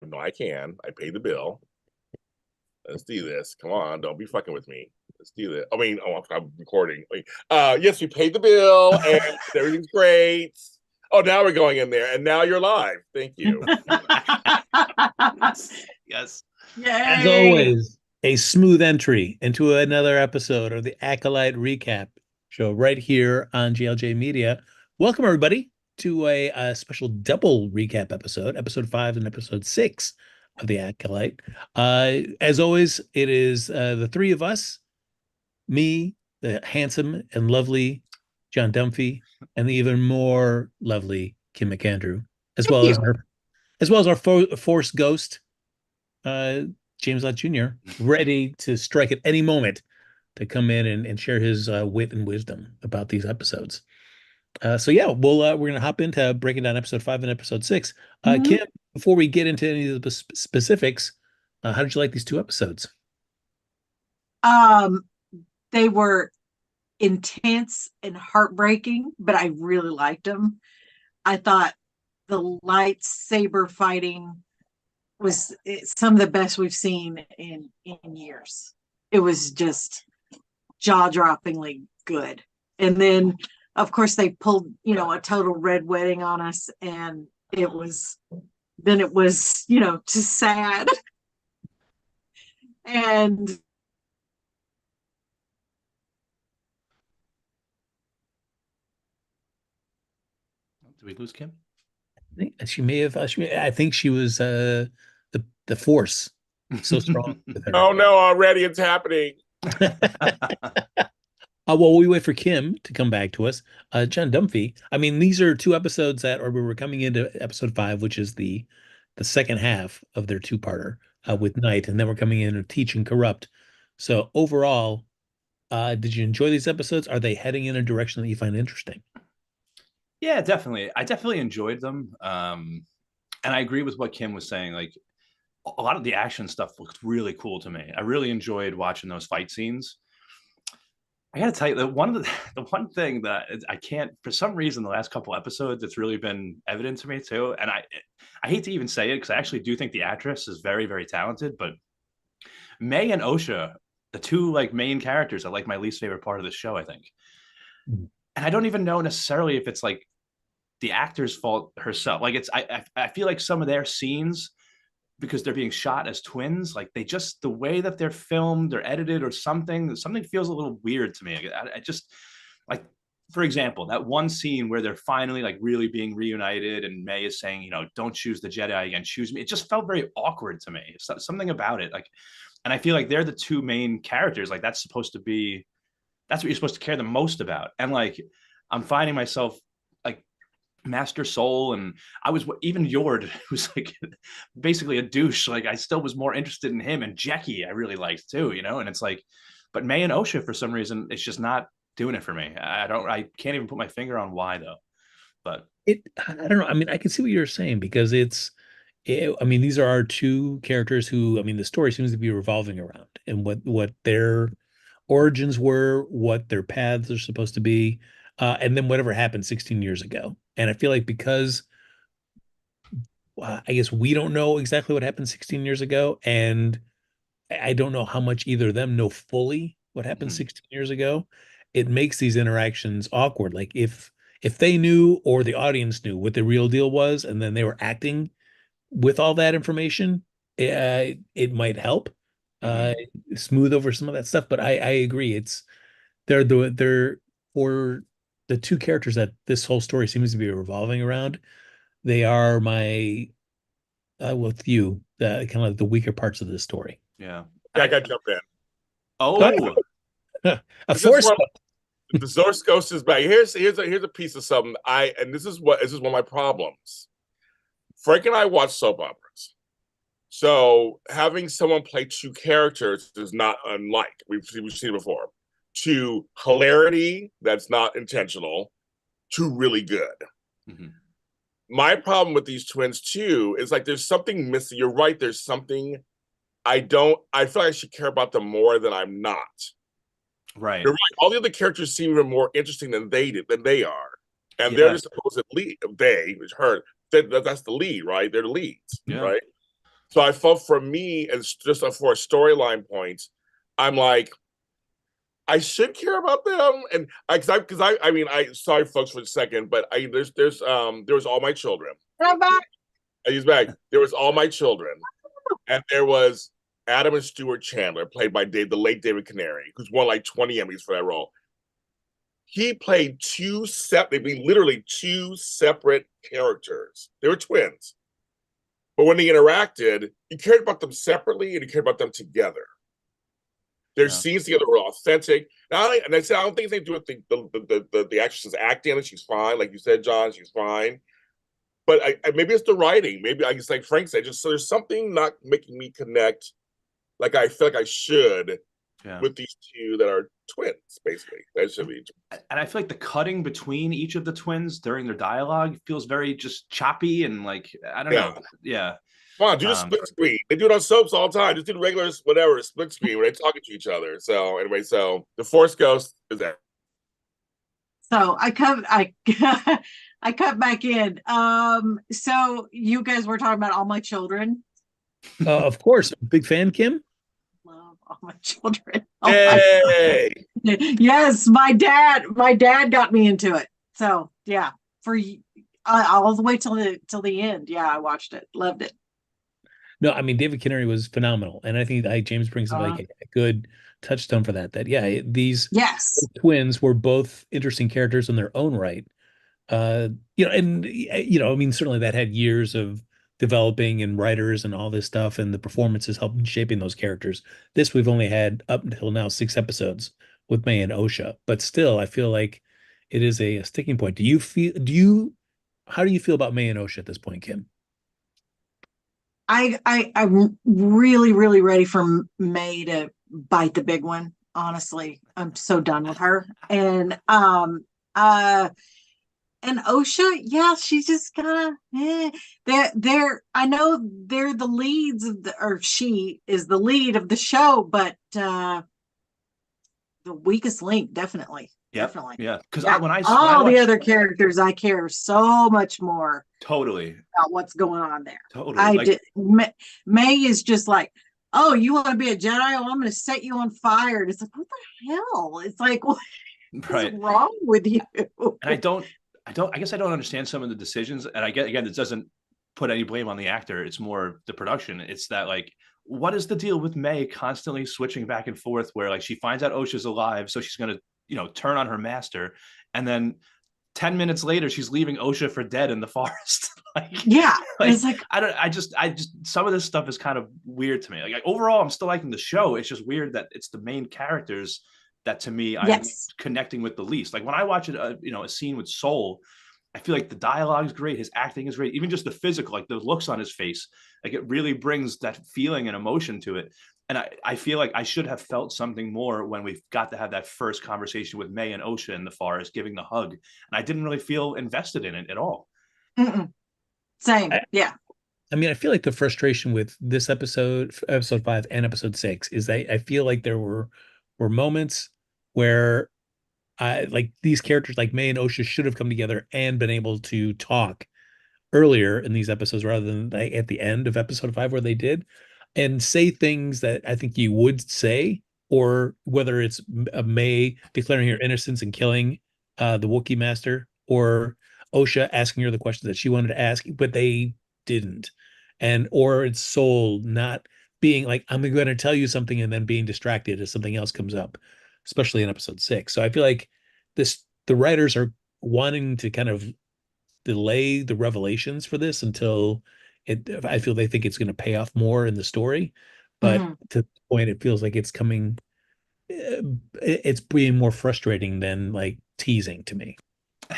No, I can. I paid the bill. Let's do this. Come on, don't be fucking with me. Let's do this. I mean, I'm recording. Yes, we paid the bill and everything's great. Oh, now we're going in there, and now you're live. Thank you. Yes. Yay. As always, a smooth entry into another episode of the Acolyte Recap Show right here on GLJ Media. Welcome, everybody, to a special double recap episode, episode 5 and episode 6 of the Acolyte. As always, it is the three of us, me, the handsome and lovely John Dunphy, and the even more lovely Kim McAndrew, as well as our Force Ghost, James Lott Jr., ready to strike at any moment to come in and share his wit and wisdom about these episodes. So yeah, we're gonna hop into breaking down episode 5 and episode 6. Kim, before we get into any of the specifics, how did you like these two episodes? They were intense and heartbreaking, but I really liked them. I thought the lightsaber fighting was some of the best we've seen in years. It was just jaw-droppingly good. And then, of course, they pulled, a total red wedding on us, and it was just sad. And did we lose Kim? I think she may have. I think she was the force so strong with her. Oh no! Already, it's happening. While we wait for Kim to come back to us, John Dunphy. I mean, these are two episodes we were coming into episode 5, which is the second half of their two-parter with Night, and then we're coming in to Teach and Corrupt. So overall, did you enjoy these episodes? Are they heading in a direction that you find interesting? Yeah, definitely. I definitely enjoyed them. And I agree with what Kim was saying. Like, a lot of the action stuff looked really cool to me. I really enjoyed watching those fight scenes. I gotta tell you that the one thing that I can't, for some reason, the last couple episodes, it's really been evident to me too. And I hate to even say it because I actually do think the actress is very, very talented. But May and Osha, the two main characters, are my least favorite part of the show, I think. And I don't even know necessarily if it's the actor's fault herself. I feel like some of their scenes, because they're being shot as twins, the way that they're filmed or edited or something feels a little weird to me. I just, for example, that one scene where they're finally really being reunited and May is saying, don't choose the Jedi again, choose me. It just felt very awkward to me. Something about it. And I feel like they're the two main characters. That's what you're supposed to care the most about. And I'm finding myself Master Soul, and I was even Yord, who's basically a douche. I still was more interested in him, and Jackie I really liked too, and it's but May and Osha, for some reason, it's just not doing it for me. I can't even put my finger on why though. But I don't know. I mean, I can see what you're saying because I mean, these are our two characters who, I mean, the story seems to be revolving around and what their origins were, what their paths are supposed to be, and then whatever happened 16 years ago. And I feel like because I guess we don't know exactly what happened 16 years ago, and I don't know how much either of them know fully what happened 16 years ago, it makes these interactions awkward. Like if they knew or the audience knew what the real deal was, and then they were acting with all that information, it might help smooth over some of that stuff. But I agree. They're for the two characters that this whole story seems to be revolving around. They are my with you the kind of the weaker parts of this story. Yeah, I got to jump in. Oh, a force. The Source Ghost is back. Here's a piece of something. This is one of my problems. Frank and I watch soap operas. So having someone play two characters is not unlike we've seen it before. To hilarity that's not intentional, to really good. My problem with these twins too is there's something missing. You're right, there's something I feel like I should care about them more than I'm not. Right. You're right. All the other characters seem even more interesting than they are. And they're the supposed lead. They, which her, that's the lead, right? They're the leads, right? So I felt for me, as just for a storyline point, I'm like, I should care about them, and I mean, I sorry folks for a second, but there was All My Children. I'm back. He's back. There was All My Children, and there was Adam and Stuart Chandler, played by the late David Canary, who's won like 20 Emmys for that role. He played literally two separate characters. They were twins, but when they interacted, you cared about them separately and you cared about them together. Their scenes together were authentic. And I said, I don't think they do with the actress's acting, and she's fine. Like you said, John, she's fine. But maybe it's the writing. Maybe I guess, like Frank said, just so there's something not making me connect like I feel like I should with these two that are twins, basically. That should be. And I feel like the cutting between each of the twins during their dialogue feels very just choppy and like, I don't know. Yeah. Come on, do the split screen. They do it on soaps all the time. Just do the regular, whatever, split screen where they're talking to each other. So anyway, the Force Ghost is there. So I cut back in. So you guys were talking about All My Children. Of course, big fan, Kim. Love All My Children. Oh Yay! my yes, my dad got me into it. So yeah, for all the way till the end. Yeah, I watched it, loved it. No, I mean David Canary was phenomenal, and I think James brings up like a good touchstone for that. That these twins were both interesting characters in their own right. I mean certainly that had years of developing and writers and all this stuff, and the performances helped shaping those characters. This we've only had up until now 6 episodes with May and Osha, but still I feel like it is a sticking point. How do you feel about May and Osha at this point, Kim? I'm really, really ready for May to bite the big one. Honestly, I'm so done with her. And Osha, yeah, she's just kind of I know they're the leads or she is the lead of the show, but the weakest link, definitely. Definitely. Yeah. Because when I watch the other characters, I care so much more. Totally. About what's going on there. Totally. May is just like, oh, you want to be a Jedi? Oh, I'm going to set you on fire. And it's like, what the hell? It's like, what is wrong with you? And I guess I don't understand some of the decisions. And I get, again, it doesn't put any blame on the actor. It's more the production. It's that like, what is the deal with May constantly switching back and forth where like she finds out Osha's alive, so she's going to, turn on her master, and then 10 minutes later she's leaving Osha for dead in the forest. It's like I just some of this stuff is kind of weird to me. Like overall I'm still liking the show. It's just weird that it's the main characters that to me I'm connecting with the least. Like when I watch a scene with Soul, I feel like the dialogue is great, his acting is great, even just the physical, like the looks on his face, like it really brings that feeling and emotion to it. And I feel like I should have felt something more when we got to have that first conversation with May and Osha in the forest, giving the hug. And I didn't really feel invested in it at all. Same. Yeah. I mean, I feel like the frustration with this episode 5 and episode 6 is that I feel like there were moments where like these characters like May and Osha should have come together and been able to talk earlier in these episodes rather than at the end of episode 5 where they did, and say things that I think you would say, or whether it's May declaring her innocence and killing the Wookiee master, or Osha asking her the questions that she wanted to ask, but they didn't. Or it's Soul not being like, I'm going to tell you something, and then being distracted as something else comes up, especially in episode 6. So I feel like the writers are wanting to kind of delay the revelations for this until I feel they think it's going to pay off more in the story, but to the point it feels like it's coming, it's being more frustrating than like teasing to me.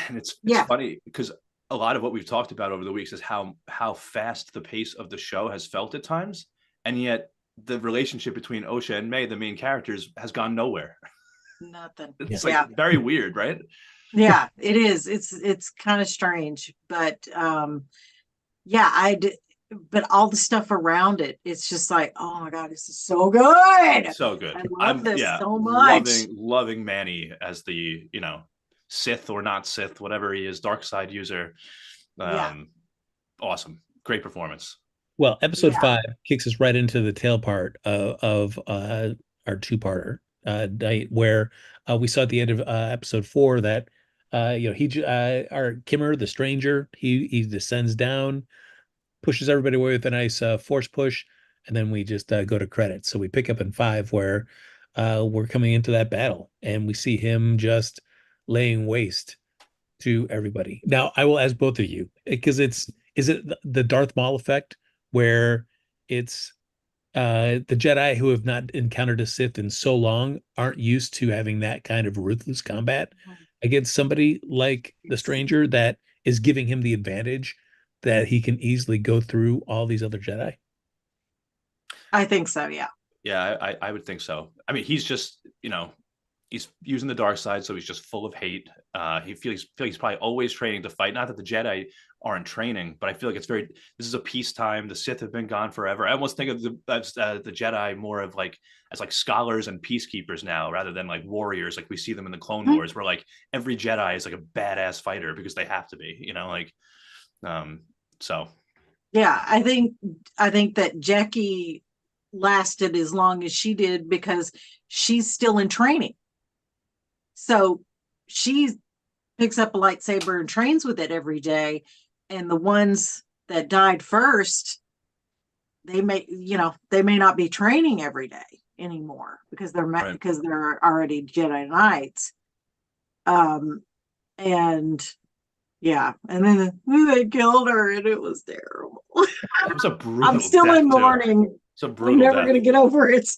And it's funny because a lot of what we've talked about over the weeks is how fast the pace of the show has felt at times, and yet the relationship between Osha and May, the main characters, has gone nowhere. Nothing. It's like very weird, right? Yeah, it is. It's kind of strange, but but all the stuff around it, it's just like, oh my God, this is so good. So good. I love this so much. Loving Manny as the, Sith or not Sith, whatever he is, dark side user. Awesome. Great performance. Well, episode Yeah. 5 kicks us right into the tail part of our two-parter night, where we saw at the end of episode 4 that our Kimmer, the stranger, he descends down, pushes everybody away with a nice force push, and then we just go to credits. So we pick up in 5 where we're coming into that battle, and we see him just laying waste to everybody. Now, I will ask both of you, because is it the Darth Maul effect where it's the Jedi who have not encountered a Sith in so long aren't used to having that kind of ruthless combat against somebody like the stranger that is giving him the advantage that he can easily go through all these other Jedi? I think so. Yeah. Yeah, I would think so. I mean, he's just, he's using the dark side, so he's just full of hate. He feels he's probably always training to fight. Not that the Jedi aren't training, but I feel like this is a peacetime. The Sith have been gone forever. I almost think of the Jedi more of like as like scholars and peacekeepers now, rather than like warriors, like we see them in the Clone Wars, where like every Jedi is like a badass fighter because they have to be, so. Yeah, I think that Jackie lasted as long as she did because she's still in training. So she picks up a lightsaber and trains with it every day. And the ones that died first, they may not be training every day anymore because they're already Jedi Knights. And yeah, and then they killed her, and it was terrible. It was a brutal. I'm still in mourning. It's a brutal. I'm never going to get over it.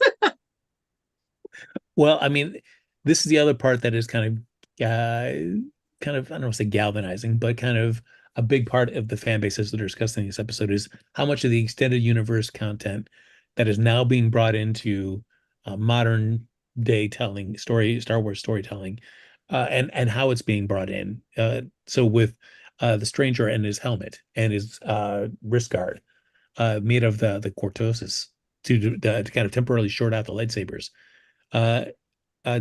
Well, I mean, this is the other part that is kind of I don't want to say galvanizing, but kind of a big part of the fan bases that are discussed in this episode is how much of the extended universe content that is now being brought into modern day telling Star Wars storytelling, and how it's being brought in. So with the stranger and his helmet and his wrist guard made of the cortosis to kind of temporarily short out the lightsabers.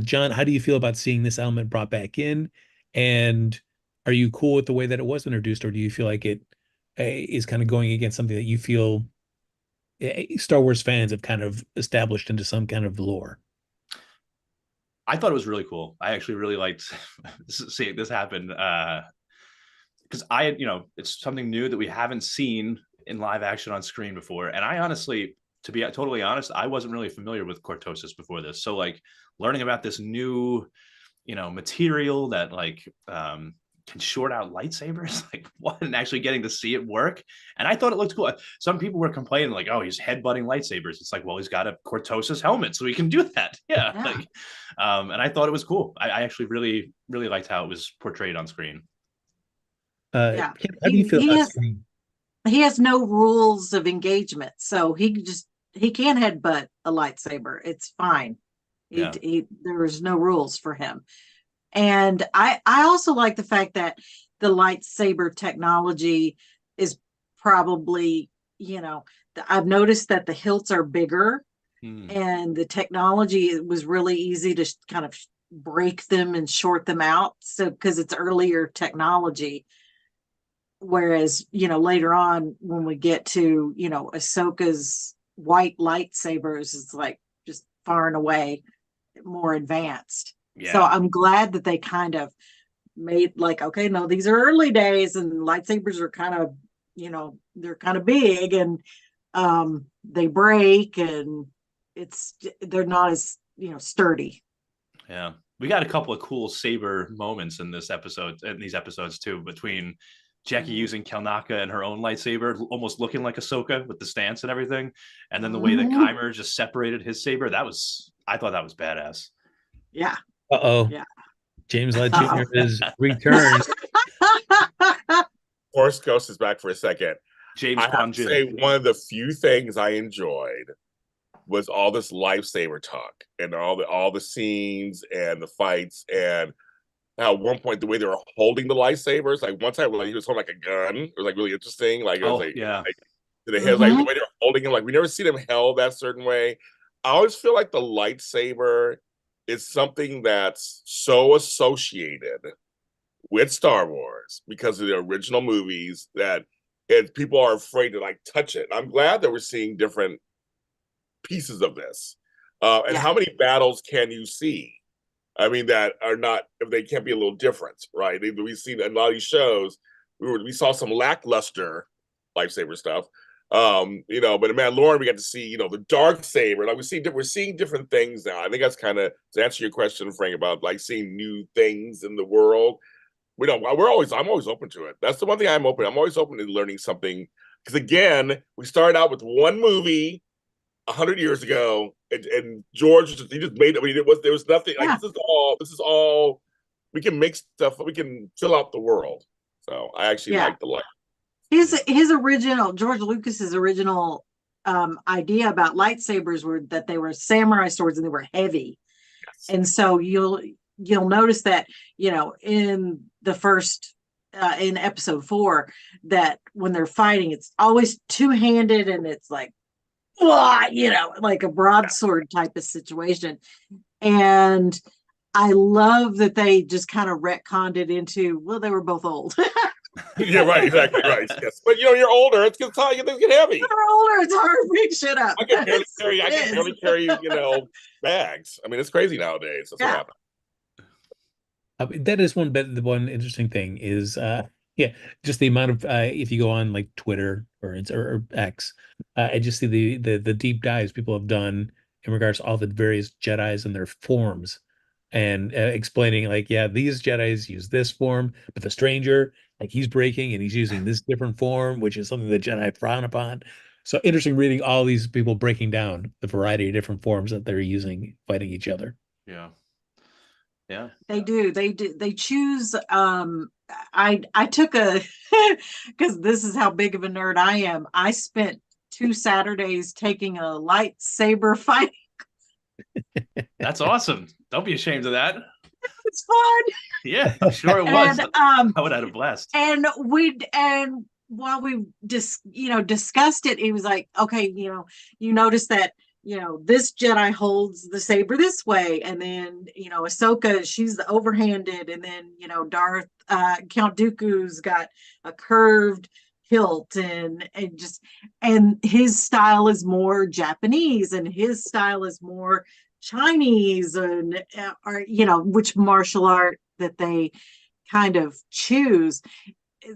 John, how do you feel about seeing this element brought back in? And are you cool with the way that it was introduced, or do you feel like it is kind of going against something that you feel Star Wars fans have kind of established into some kind of lore? I thought it was really cool. I actually really liked seeing this happen because it's something new that we haven't seen in live action on screen before. And I honestly, to be totally honest, I wasn't really familiar with cortosis before this. So like learning about this new, material that like can short out lightsabers, like what, and actually getting to see it work. And I thought it looked cool. Some people were complaining like, oh, he's headbutting lightsabers. It's like, well, he's got a cortosis helmet, so he can do that. Yeah. Like, and I thought it was cool. I actually really, really liked how it was portrayed on screen. How do you feel about screen? He has no rules of engagement, so he can headbutt a lightsaber. It's fine. There's no rules for him. And I also like the fact that the lightsaber technology is probably, I've noticed that the hilts are bigger and the technology was really easy to kind of break them and short them out. So, because it's earlier technology. Whereas, later on when we get to, Ahsoka's white lightsabers, it's like just far and away more advanced. Yeah. So I'm glad that they kind of made like, okay, no, these are early days and lightsabers are kind of, they're kind of big and they break and they're not as, sturdy. Yeah. We got a couple of cool saber moments in these episodes too, between Jackie using Kelnaka and her own lightsaber, almost looking like Ahsoka with the stance and everything. And then the way that Kymer just separated his saber, I thought that was badass. Yeah. Uh-oh. Yeah. James Lett Jr. has returned. Force Ghost is back for a second. James I have to say, one of the few things I enjoyed was all this lightsaber talk and all the scenes and the fights, and at one point the way they were holding the lightsabers, like one time like he was holding like a gun, it was like really interesting. Like it was like the way they were holding him, like we never see them held that certain way. I always feel like the lightsaber is something that's so associated with Star Wars because of the original movies that and people are afraid to like touch it. I'm glad that we're seeing different pieces of this. And how many battles can you see? I mean, that are not, if they can't be a little different, right? We've seen in a lot of these shows, we saw some lackluster lightsaber stuff. You know, but in Mandalorian, we got to see, you know, the dark saber. Like we're seeing different things now. I think that's kind of to answer your question, Frank, about like seeing new things in the world. I'm always open to it. That's the one thing I'm always open to learning something. Because again, we started out with one movie 100 years ago, and George he just made it. I mean, there was nothing like this is all we can make stuff. We can fill out the world. So I actually like the light. His original George Lucas's original idea about lightsabers were that they were samurai swords and they were heavy, and so you'll notice that, you know, in the first in episode 4 that when they're fighting, it's always two-handed and it's like, you know, like a broadsword type of situation. And I love that they just kind of retconned it into, well, they were both old. Yeah, right, exactly, right. Yes. But you know, you're older, it's gonna get heavy. You're older, it's hard to pick shit up. I can barely carry, you know, bags. I mean, it's crazy nowadays. That's what happened. That is the one interesting thing is just the amount of if you go on like Twitter or X, I just see the deep dives people have done in regards to all the various Jedis and their forms, and explaining like, yeah, these Jedis use this form, but the stranger, like, he's breaking and he's using this different form, which is something the Jedi frown upon. So interesting reading all these people breaking down the variety of different forms that they're using fighting each other. Yeah. Yeah, they do. They choose. I took a because this is how big of a nerd I am. I spent 2 Saturdays taking a lightsaber fight. That's awesome. Don't be ashamed of that. It's fun. Yeah, I'm sure it was. And, I would have had a blast. And while we discussed it, he was like, okay, you notice that, this Jedi holds the saber this way, and then, Ahsoka, she's the overhanded, and then, Count Dooku's got a curved hilt, and his style is more Japanese, and his style is more Chinese, and which martial art that they kind of choose.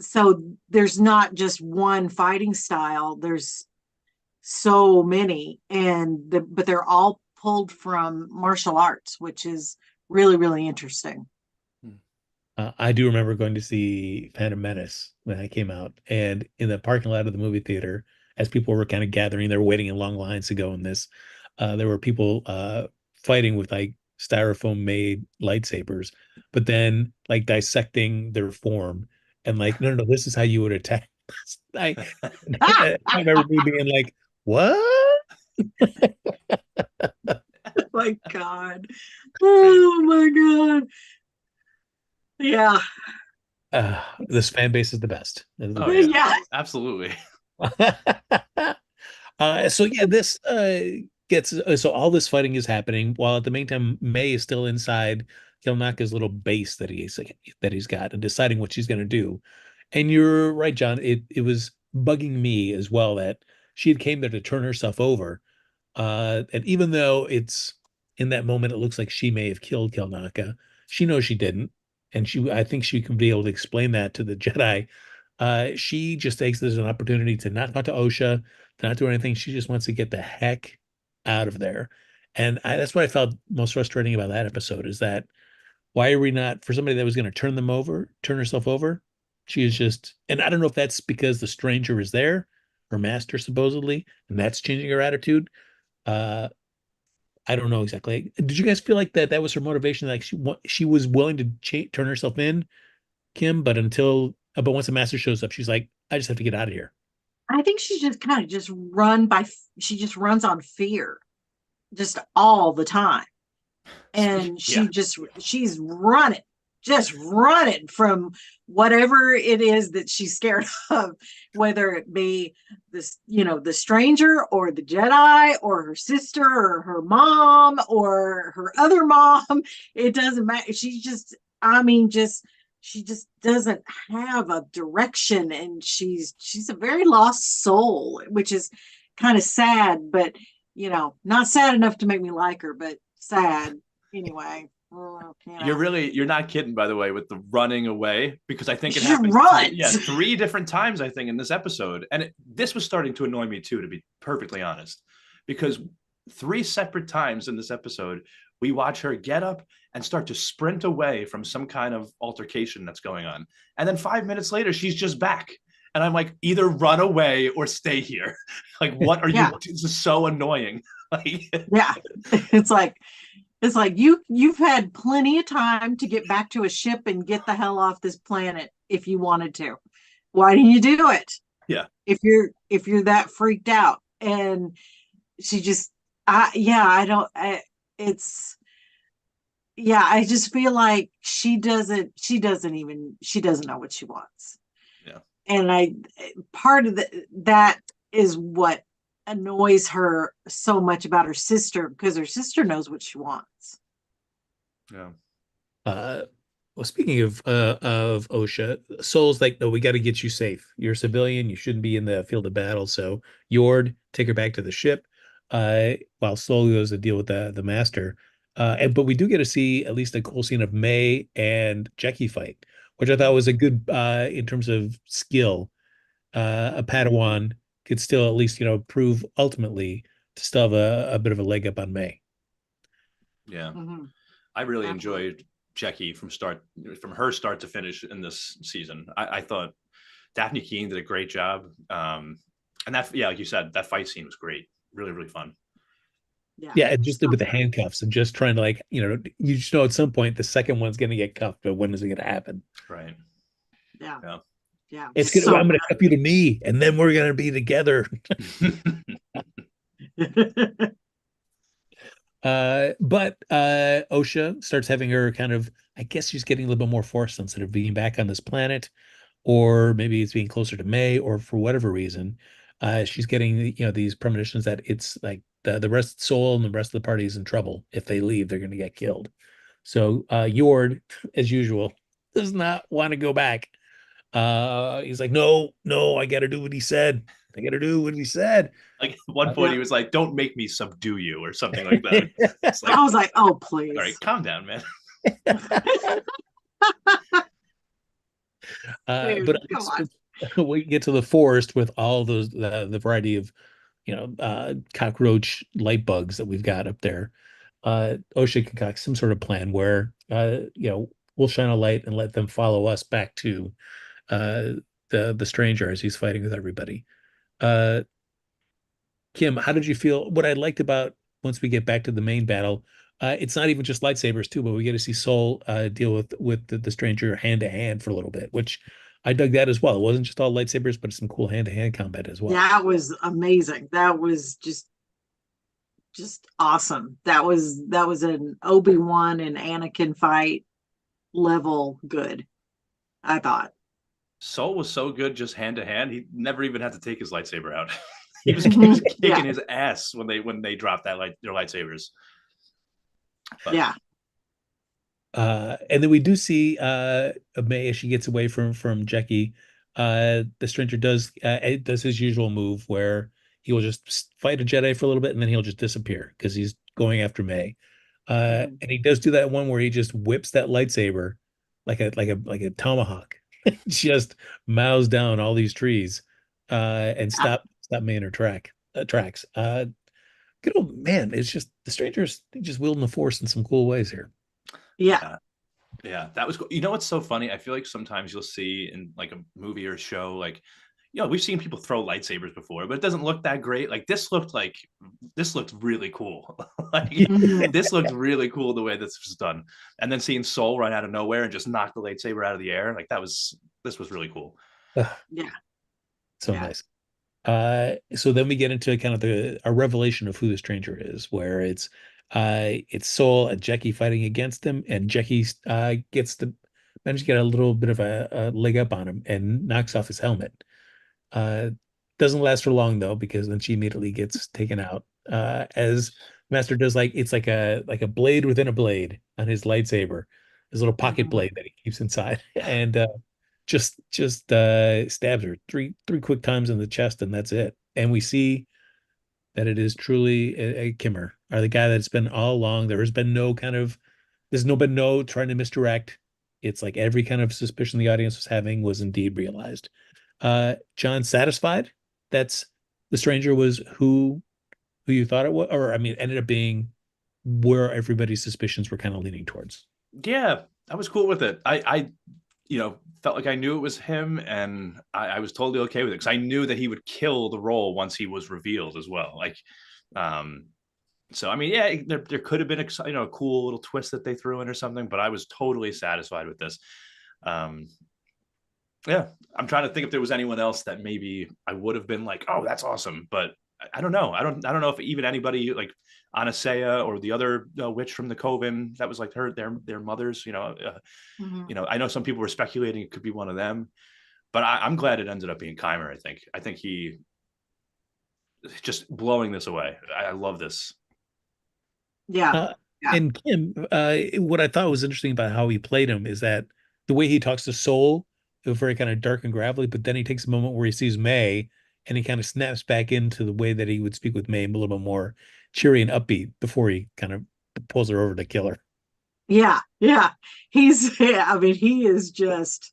So there's not just one fighting style, there's so many, but they're all pulled from martial arts, which is really, really interesting. I do remember going to see Phantom Menace when I came out, and in the parking lot of the movie theater, as people were kind of gathering, they were waiting in long lines to go in this. There were people fighting with like styrofoam made lightsabers, but then like dissecting their form and like, no, this is how you would attack. I remember me being like, what? Oh my God. Oh my God. Yeah. This fan base is the best. Yeah. Absolutely. So yeah, this so all this fighting is happening while at the meantime May is still inside Kilnaka's little base that he's got and deciding what she's going to do. And you're right, John. It was bugging me as well that she had came there to turn herself over, and even though it's in that moment it looks like she may have killed Kilnaka, she knows she didn't, and I think she can be able to explain that to the Jedi. She just takes this as an opportunity to not talk to Osha, to not do anything. She just wants to get the heck out of there. And that's what I felt most frustrating about that episode, is that why are we not, for somebody that was going to turn herself over, she is just, and I don't know if that's because the stranger is there, her master supposedly, and that's changing her attitude. I don't know exactly. Did you guys feel like that was her motivation? Like she was willing to turn herself in, Kim, but once the master shows up, she's like, I just have to get out of here. I think she's just kind of she just runs on fear just all the time. And she's running from whatever it is that she's scared of, whether it be this, the stranger or the Jedi or her sister or her mom or her other mom. It doesn't matter. She's just she just doesn't have a direction, and she's a very lost soul, which is kind of sad, but not sad enough to make me like her, but sad anyway. You're not kidding, by the way, with the running away, because I think it She happened runs. 3 different times, I think, in this episode. And this was starting to annoy me too, to be perfectly honest, because 3 separate times in this episode, we watch her get up and start to sprint away from some kind of altercation that's going on. And then 5 minutes later, she's just back. And I'm like, either run away or stay here. Like, what are you? This is so annoying. Yeah. It's like you've had plenty of time to get back to a ship and get the hell off this planet if you wanted to. Why didn't you do it? Yeah. If you're that freaked out. And she just I just feel like she doesn't know what she wants. Yeah. And part of that is what annoys her so much about her sister, because her sister knows what she wants. Yeah. Well, speaking of OSHA, Soul's like, no, we got to get you safe. You're a civilian. You shouldn't be in the field of battle. So Yord, take her back to the ship. While Soul goes to deal with the master. But we do get to see at least a cool scene of May and Jackie fight, which I thought was a good in terms of skill. A Padawan could still at least prove ultimately to still have a bit of a leg up on May. Yeah. Mm-hmm. I really enjoyed Jackie from her start to finish in this season. I thought Daphne Keane did a great job. And that, like you said, that fight scene was great. Really, really fun. Yeah, and just with the handcuffs and just trying to you just know at some point the second one's going to get cuffed, but when is it going to happen? Right. Yeah. It's gonna. I'm going to cuff you to me, and then we're going to be together. But OSHA starts having her kind of, I guess she's getting a little bit more force sensitive, being back on this planet, or maybe it's being closer to May, or for whatever reason, she's getting these premonitions that it's like the rest Soul and the rest of the party is in trouble. If they leave, they're going to get killed. So Yord, as usual, does not want to go back. He's like, no, I got to do what he said. I got to do what he said. Like at one point, he was like, "Don't make me subdue you," or something like that. It's like, I was like, "Oh, please!" All right, calm down, man. Dude, but we get to the forest with all those the variety of cockroach light bugs that we've got up there. OSHA concocts some sort of plan where we'll shine a light and let them follow us back to the stranger as he's fighting with everybody. Kim, how did you feel? What I liked about once we get back to the main battle, it's not even just lightsabers too, but we get to see Soul deal with the stranger hand to hand for a little bit, which I dug that as well. It wasn't just all lightsabers, but some cool hand to hand combat as well. That was amazing. That was just awesome. That was an Obi-Wan and Anakin fight level good, I thought. Soul was so good just hand to hand. He never even had to take his lightsaber out. He was kicking his ass when they dropped their lightsabers. But. Yeah. And then we do see May as she gets away from Jackie. The stranger does his usual move where he will just fight a Jedi for a little bit and then he'll just disappear because he's going after May. And he does do that one where he just whips that lightsaber like a tomahawk, just mows down all these trees and stop May in her tracks. Good old man. It's just the strangers just wielding the force in some cool ways here. Yeah. Yeah, that was cool. You know what's so funny? I feel like sometimes you'll see in like a movie or a show, like, we've seen people throw lightsabers before, but it doesn't look that great. Like this looked really cool. This looked really cool the way this was done. And then seeing Soul run out of nowhere and just knock the lightsaber out of the air, like this was really cool. Yeah. So nice. So then we get into kind of a revelation of who the stranger is, where it's Soul and Jackie fighting against him, and Jackie manages to get a little bit of a leg up on him and knocks off his helmet. Doesn't last for long though, because then she immediately gets taken out. As Master does, it's like a blade within a blade on his lightsaber. his little pocket Mhm. blade that he keeps inside, and just stabs her three quick times in the chest, and that's it. And we see that it is truly a Kimmer, or the guy that's been all along. Been no trying to misdirect. It's like every kind of suspicion the audience was having was indeed realized. John, satisfied that's the stranger was who you thought it was, or I mean, ended up being where everybody's suspicions were kind of leaning towards. Yeah, I was cool with it. I felt like I knew it was him, and I was totally okay with it because I knew that he would kill the role once he was revealed as well. Like, um, so I mean, yeah, there could have been a cool little twist that they threw in or something, but I was totally satisfied with this. Um, yeah, I'm trying to think if there was anyone else that maybe I would have been like, oh, that's awesome, but I don't know. I don't know if even anybody like Anasea or the other witch from the Coven that was like their mothers. Mhm. I know some people were speculating it could be one of them, but I'm glad it ended up being Keimer. I think he just blowing this away. I love this. Yeah. Uh, Yeah. and Kim, what I thought was interesting about how he played him is that the way he talks to Soul is very kind of dark and gravelly, but then he takes a moment where he sees May and he kind of snaps back into the way that he would speak with May, a little bit more cheery and upbeat before he kind of pulls her over to kill her. Yeah. Yeah. Yeah, I mean, he is just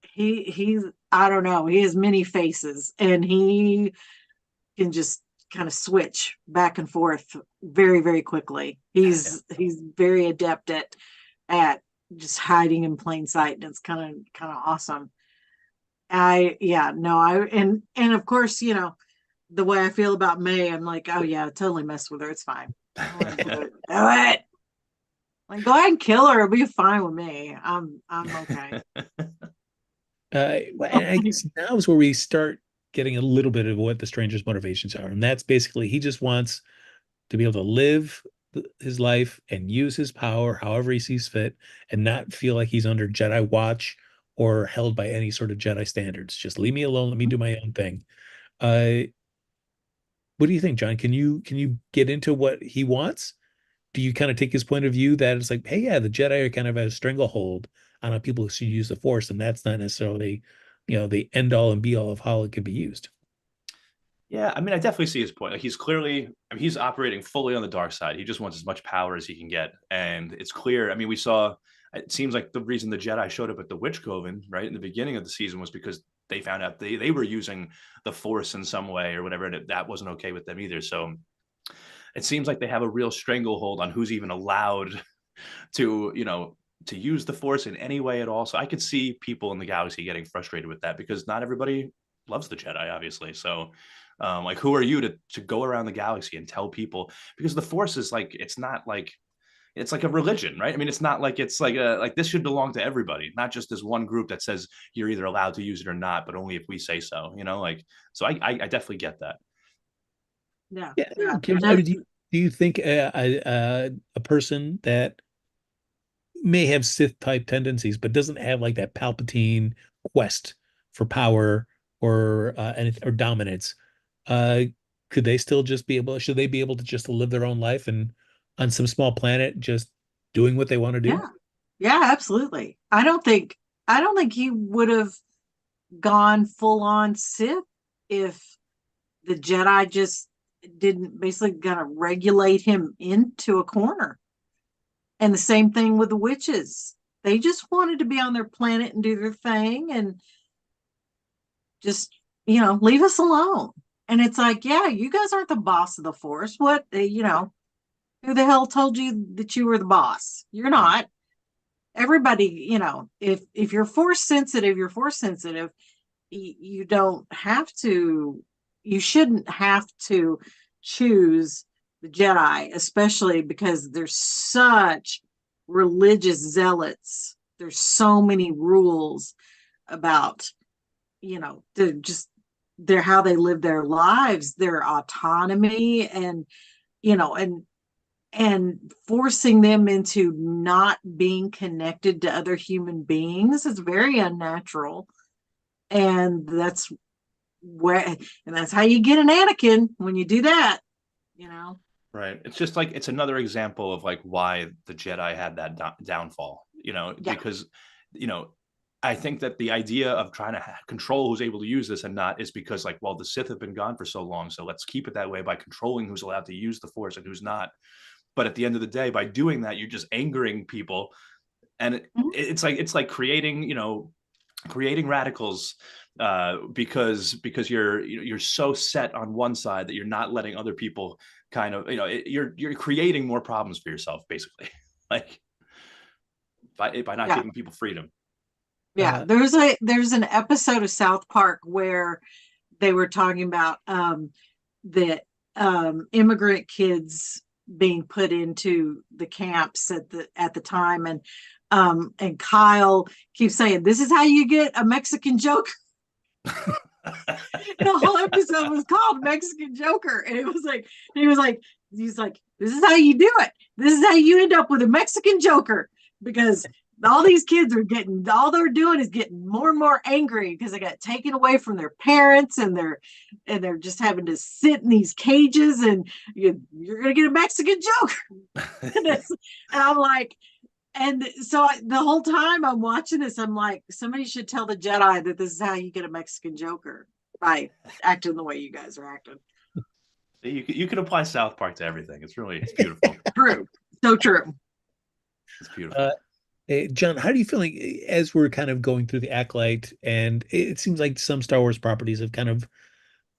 he's I don't know, he has many faces and he can just kind of switch back and forth very, very quickly. He's very adept at just hiding in plain sight, and it's kind of awesome. I yeah, no, and of course, the way I feel about May, I'm like, oh yeah, totally mess with her. It's fine. I'm gonna do it. Do it. Like, go ahead and kill her. It'll be fine with me. I'm okay. And I guess now is where we start getting a little bit of what the stranger's motivations are. And that's basically he just wants to be able to live his life and use his power however he sees fit and not feel like he's under Jedi watch or held by any sort of Jedi standards. Just leave me alone. Let me do my own thing. Uh, what do you think, John? Can you get into what he wants? Do you kind of take his point of view that it's like, hey, yeah, the Jedi are kind of a stranglehold on people who should use the Force, and that's not necessarily, the end all and be all of how it can be used. Yeah, I mean, I definitely see his point. Like he's clearly, I mean, he's operating fully on the dark side. He just wants as much power as he can get, and it's clear. I mean, we saw. It seems like the reason the Jedi showed up at the Witch Coven right in the beginning of the season was because they found out they were using the Force in some way or whatever, and that wasn't okay with them either. So it seems like they have a real stranglehold on who's even allowed to to use the Force in any way at all. So I could see people in the galaxy getting frustrated with that because not everybody loves the Jedi, obviously. So like who are you to go around the galaxy and tell people, because the Force is like, it's like a religion, right? I mean, it's not like it's like this should belong to everybody, not just this one group that says you're either allowed to use it or not, but only if we say so, like, so I definitely get that. Yeah. Yeah, Yeah. Kim, I mean, do you think a person that may have Sith type tendencies, but doesn't have like that Palpatine quest for power or dominance, uh, could they still just be able? Should they be able to just live their own life and on some small planet, just doing what they want to do? Yeah. Yeah, absolutely. I don't think he would have gone full on Sith if the Jedi just didn't basically kind of regulate him into a corner. And the same thing with the witches. They just wanted to be on their planet and do their thing and just, leave us alone. And it's like, yeah, you guys aren't the boss of the Force. What, who the hell told you that you were the boss? You're not. Everybody, if you're force sensitive, you're force sensitive. You don't have to, you shouldn't have to choose the Jedi, especially because there's such religious zealots. There's so many rules about, just their how they live their lives, their autonomy, and you know, and forcing them into not being connected to other human beings is very unnatural. And that's where, and that's how you get an Anakin when you do that, you know. Right. It's just like it's another example of like why the Jedi had that downfall, Yeah. because, I think that the idea of trying to control who's able to use this and not is because like, well, the Sith have been gone for so long. So let's keep it that way by controlling who's allowed to use the Force and who's not. But at the end of the day, by doing that, you're just angering people. And Mhm. it's like creating radicals because you're so set on one side that you're not letting other people kind of you're creating more problems for yourself basically like by not Yeah. giving people freedom. Yeah, there's an episode of South Park where they were talking about the immigrant kids being put into the camps at the time, and Kyle keeps saying, "This is how you get a Mexican joker." The whole episode was called Mexican Joker, and it was like he's like, "This is how you do it. This is how you end up with a Mexican Joker," because all these kids all they're doing is getting more and more angry because they got taken away from their parents, and they're just having to sit in these cages, and you're gonna get a Mexican Joker. and I'm like, and so the whole time I'm watching this, I'm like, somebody should tell the Jedi that this is how you get a Mexican Joker by acting the way you guys are acting. You can apply South Park to everything. It's beautiful. True. So true. It's beautiful. Hey, John, how do you feel like as we're kind of going through the Acolyte, and it seems like some Star Wars properties have kind of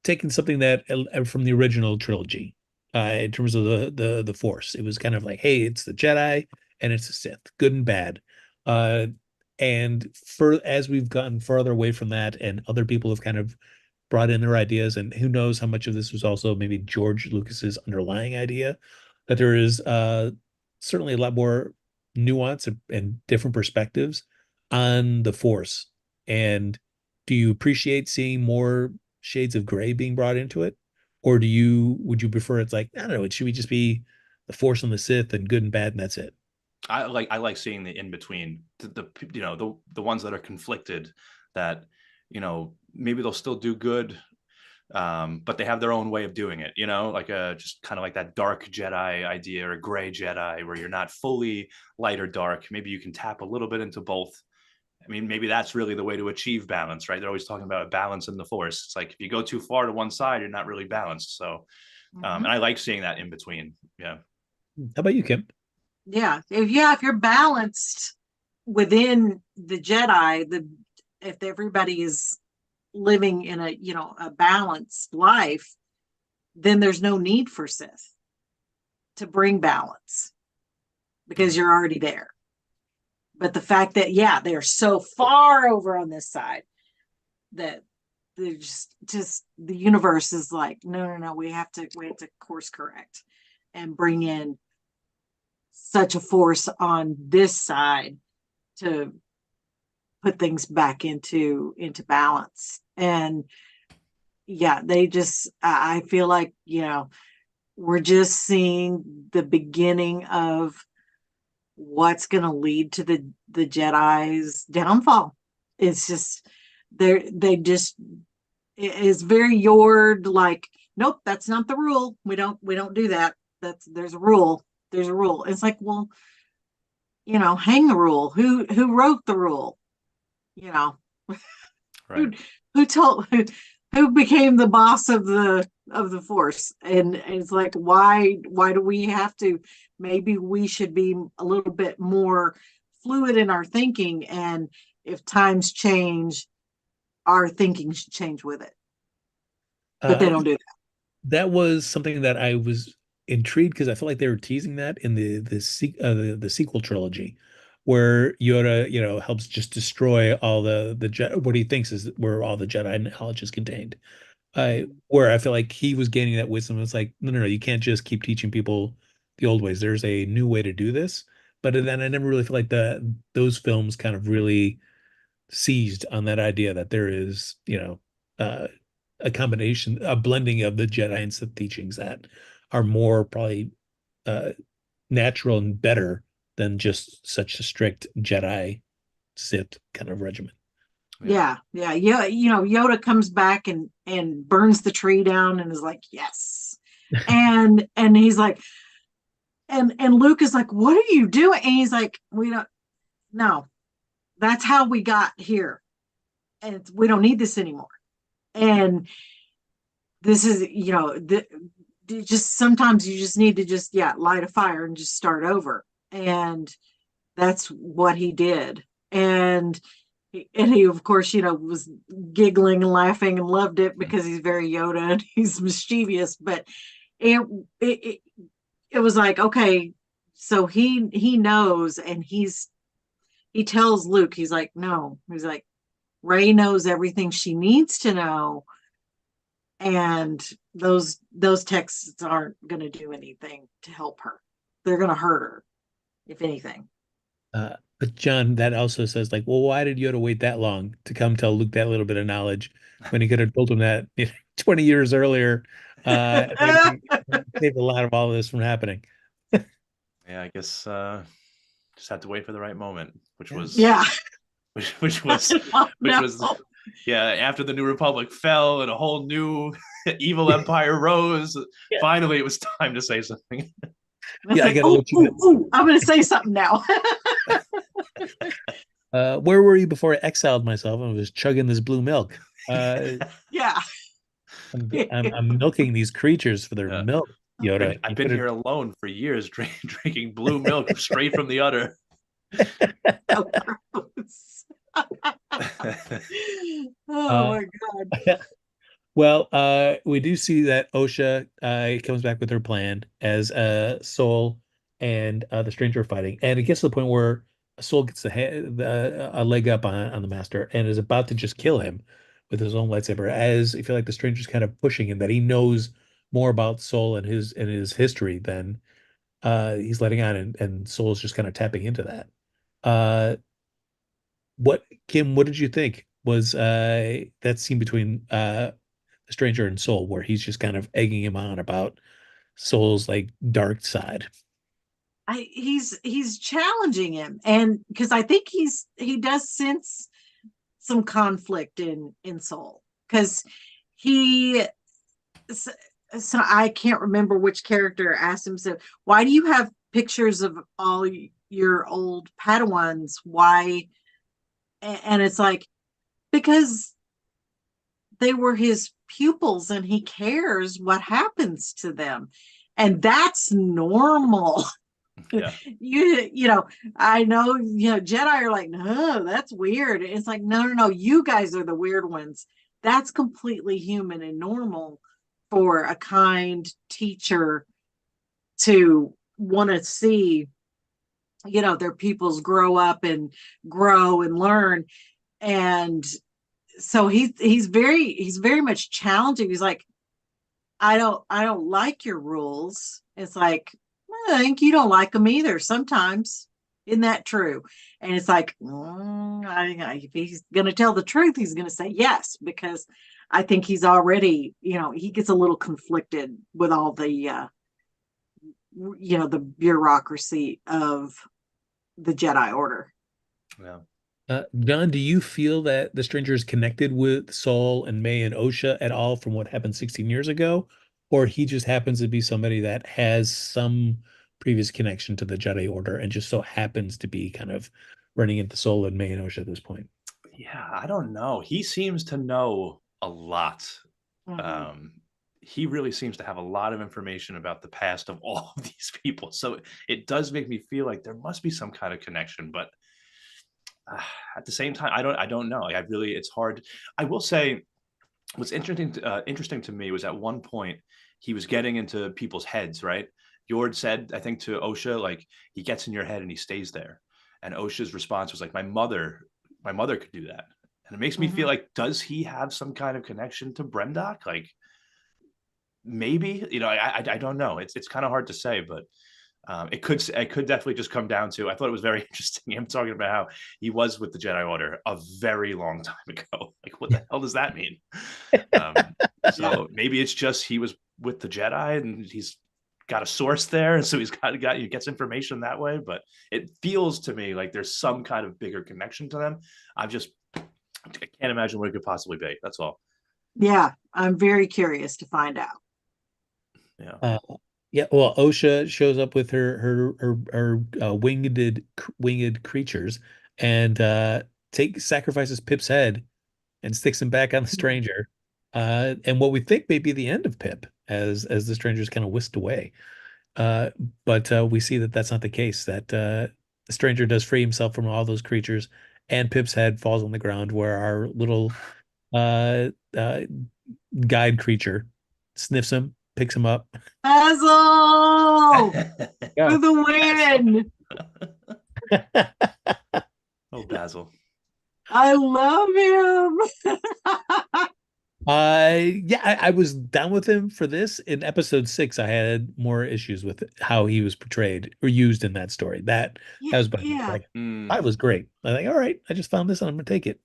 taken something that from the original trilogy, in terms of the Force. It was kind of like, hey, it's the Jedi and it's the Sith, good and bad. And as we've gotten further away from that, and other people have kind of brought in their ideas, and who knows how much of this was also maybe George Lucas's underlying idea, that there is certainly a lot more nuance and different perspectives on the Force. And do you appreciate seeing more shades of gray being brought into it, or would you prefer it's like, I don't know, it should we just be the Force and the Sith and good and bad and that's it? I like seeing the in between, the ones that are conflicted, that maybe they'll still do good, but they have their own way of doing it, like just kind of like that dark Jedi idea, or gray Jedi, where you're not fully light or dark. Maybe you can tap a little bit into both. I mean, maybe that's really the way to achieve balance, right? They're always talking about balance in the Force. It's like if you go too far to one side, you're not really balanced. So, and I like seeing that in between. Yeah. How about you, Kim? Yeah. If you're balanced within the Jedi, if everybody is living in a balanced life, then there's no need for Sith to bring balance because you're already there. But the fact that they're so far over on this side that they're just the universe is like, no, we have to course correct and bring in such a force on this side to put things back into balance. And I feel like we're just seeing the beginning of what's going to lead to the Jedi's downfall. It's just it's very Yord, like, nope, that's not the rule. We don't do that. There's a rule. It's like, well, hang the rule. Who wrote the rule? Right. Who became the boss of the Force? And it's like, why do we have to? Maybe we should be a little bit more fluid in our thinking, and if times change, our thinking should change with it. But they don't do that. That was something that I was intrigued, because I felt like they were teasing that in the sequel trilogy, where Yoda, helps just destroy all the what he thinks is where all the Jedi knowledge is contained. Where I feel like he was gaining that wisdom. It's like, no, you can't just keep teaching people the old ways. There's a new way to do this. But then I never really feel like those films kind of really seized on that idea that there is, a combination, a blending of the Jedi and Sith teachings that are more probably natural and better than just such a strict Jedi Sith kind of regimen. Yeah. Yoda comes back and burns the tree down and is like, yes, And he's like, and Luke is like, what are you doing? And he's like, we don't, no, that's how we got here. And we don't need this anymore. And this is, just sometimes you just need to just, light a fire and just start over. And that's what he did. And he of course, was giggling and laughing and loved it because he's very Yoda and he's mischievous. But it was like, okay, so he knows, and he tells Luke, he's like, no, he's like, Rey knows everything she needs to know, and those texts aren't going to do anything to help her. They're going to hurt her, if anything. But John, that also says like, well, why did Yoda wait that long to come tell Luke that little bit of knowledge when he could have told him that 20 years earlier? Maybe save a lot of all of this from happening. Yeah, I guess just had to wait for the right moment, which was which was after the New Republic fell and a whole new evil empire rose. Yeah. Finally, it was time to say something. I gotta let you I'm gonna say something now. Where were you before I exiled myself and was chugging this blue milk? Yeah. I'm milking these creatures for their milk, Yoda. I've been here alone for years, drinking blue milk straight from the udder. Oh, gross. Oh my God. Well, we do see that Osha comes back with her plan as Soul and the stranger are fighting, and it gets to the point where Soul gets a leg up on the master and is about to just kill him with his own lightsaber. As I feel like the stranger's kind of pushing him, that he knows more about Soul and his history than he's letting on, and Soul's just kind of tapping into that. Kim, what did you think was that scene between the stranger and Soul, where he's just kind of egging him on about Soul's like dark side? He's challenging him, and because I think he does sense some conflict in Soul, because so I can't remember which character asked him, so why do you have pictures of all your old Padawans? Why? And it's like, because they were his pupils and he cares what happens to them, and that's normal. Yeah. I know, Jedi are like, no, that's weird. It's like, no, you guys are the weird ones. That's completely human and normal for a kind teacher to want to see, their pupils grow up and grow and learn. And so he's very much challenging. He's like, I don't like your rules. It's like, I think you don't like them either sometimes. Isn't that true? And it's like, if he's going to tell the truth, he's going to say yes, because I think he's already, he gets a little conflicted with all the, the bureaucracy of the Jedi Order. Yeah. John, do you feel that the stranger is connected with Saul and May and Osha at all from what happened 16 years ago? Or he just happens to be somebody that has some previous connection to the Jedi Order and just so happens to be kind of running into Saul and May and Osha at this point? Yeah, I don't know. He seems to know a lot. Mm-hmm. He really seems to have a lot of information about the past of all of these people. So it does make me feel like there must be some kind of connection, but at the same time, I don't know. It's hard. I will say, what's interesting to me was at one point he was getting into people's heads, right? Yord said, I think, to Osha, like, he gets in your head and he stays there. And Osha's response was like, my mother could do that. And it makes me feel like, does he have some kind of connection to Brendok? Like, maybe, I don't know. It's kind of hard to say, but it could definitely just come down to, I thought it was very interesting him talking about how he was with the Jedi Order a very long time ago. Like, what the hell does that mean? So maybe it's just he was with the Jedi and he's got a source there, and so he gets information that way. But it feels to me like there's some kind of bigger connection to them. I can't imagine what it could possibly be. That's all. Yeah, I'm very curious to find out. Yeah. Yeah, well, OSHA shows up with her winged creatures and sacrifices Pip's head and sticks him back on the stranger. And what we think may be the end of Pip as the stranger's kind of whisked away. But we see that that's not the case, that the stranger does free himself from all those creatures, and Pip's head falls on the ground where our little uh, uh, guide creature sniffs him, picks him up. Basil Yeah. for the win. Oh, Basil. I love him. I was down with him for this. In episode 6, I had more issues with how he was portrayed or used in that story. That was better. Yeah. Like, I was great. I'm like, all right, I just found this and I'm gonna take it.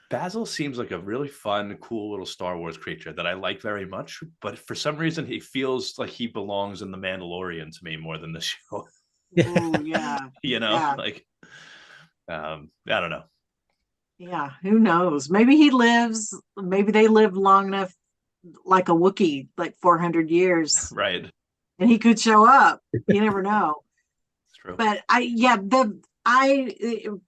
Basil seems like a really fun, cool little Star Wars creature that I like very much, but for some reason he feels like he belongs in The Mandalorian to me more than the show. Oh yeah. You know, Yeah. like I don't know. Yeah, who knows? Maybe he lives, maybe they lived long enough, like a Wookiee, like 400 years, Right. and he could show up. You never know. It's true. But it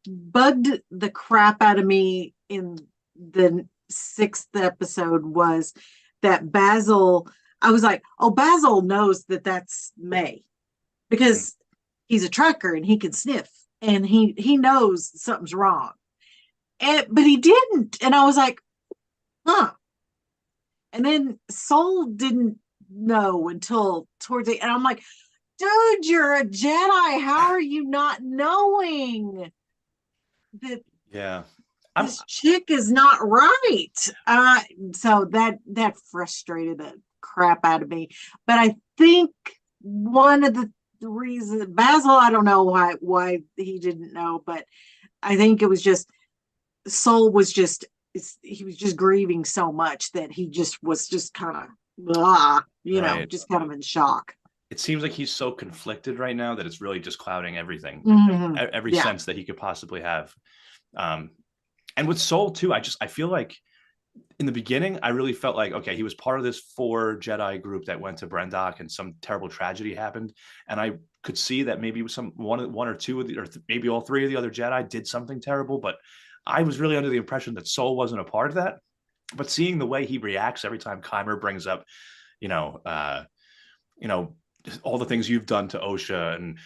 bugged the crap out of me in the 6th episode was that Basil, I was like, oh, Basil knows that that's May because he's a trucker and he can sniff and he knows something's wrong. But he didn't. And I was like, huh. And then Soul didn't know until towards the and I'm like, dude, you're a Jedi. How are you not knowing that Yeah. this chick is not right? So that frustrated the crap out of me. But I think one of the reasons Basil, I don't know why he didn't know, but I think it was just Soul was just he was just grieving so much that he just was just kind of just kind of in shock. It seems like he's so conflicted right now that it's really just clouding everything, every sense that he could possibly have. And with Soul too, I feel like in the beginning, I really felt like, okay, he was part of this 4 Jedi group that went to Brendok and some terrible tragedy happened. And I could see that maybe one or two of the, or maybe all 3 of the other Jedi did something terrible, but I was really under the impression that Soul wasn't a part of that. But seeing the way he reacts every time Keimer brings up, all the things you've done to OSHA, and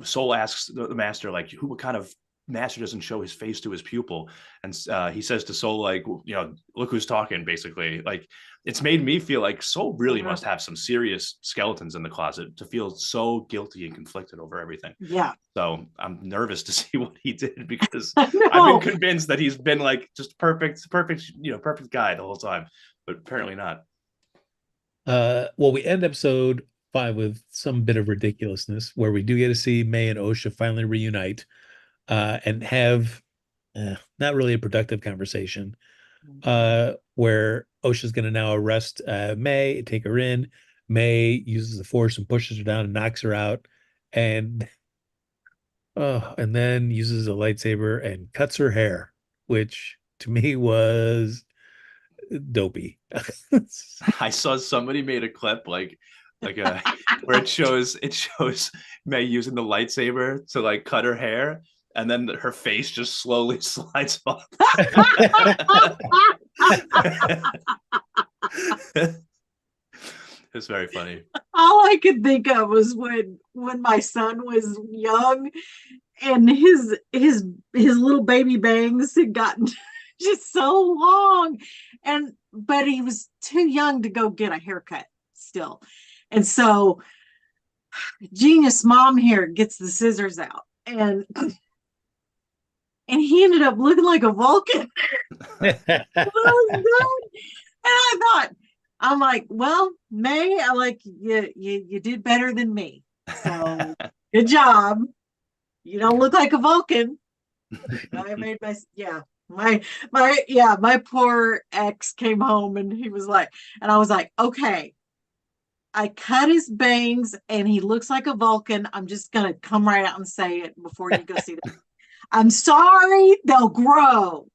Soul asks the master, like, what kind of master doesn't show his face to his pupil? And he says to Soul, like, look who's talking, basically. Like, it's made me feel like Soul really must have some serious skeletons in the closet to feel so guilty and conflicted over everything. Yeah. So I'm nervous to see what he did because I've been convinced that he's been like just perfect guy the whole time, but apparently not. Well, we end episode 5 with some bit of ridiculousness where we do get to see May and OSHA finally reunite and have not really a productive conversation where OSHA's going to now arrest May, take her in. May uses the force and pushes her down and knocks her out, and then uses a lightsaber and cuts her hair, which to me was dopey. I saw somebody made a clip like a where it shows May using the lightsaber to like cut her hair, and then her face just slowly slides off. It's very funny. All I could think of was when my son was young and his little baby bangs had gotten just so long, but he was too young to go get a haircut still. And so genius mom here gets the scissors out and he ended up looking like a Vulcan. And I thought, I'm like, well, May, I like you did better than me. So good job. You don't look like a Vulcan. I made my poor ex came home and he was like, and I was like, okay, I cut his bangs and he looks like a Vulcan. I'm just gonna come right out and say it before you go see them. I'm sorry, they'll grow.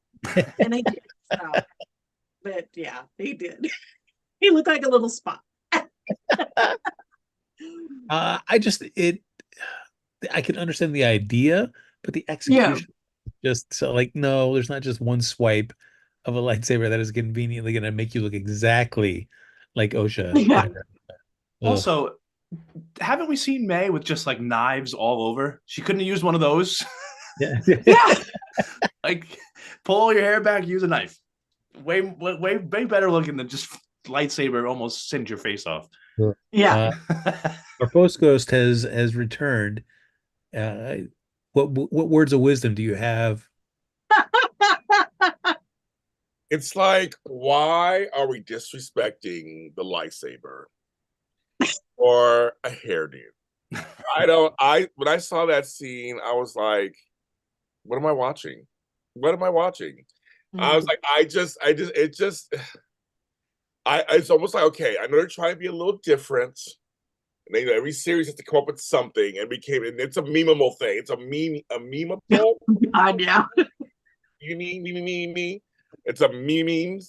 And they did. So, but yeah, he did. He looked like a little spot. I just I can understand the idea, but the Yeah. execution just so like no, there's not just one swipe of a lightsaber that is conveniently going to make you look exactly like OSHA. Yeah. Ugh. Also, haven't we seen May with just like knives all over? She couldn't have used one of those. Yeah. Yeah. Like, pull your hair back, use a knife. Way better looking than just lightsaber almost singe your face off. Yeah. Our post ghost has returned. What words of wisdom do you have? It's like, why are we disrespecting the lightsaber or a hairdo? When I saw that scene, I was like, what am I watching? What am I watching? I was like, it's almost like, okay, I know they're trying to be a little different. And they, every series has to come up with something and it's a memeable thing. It's a memeable. God, yeah. Me. It's a meme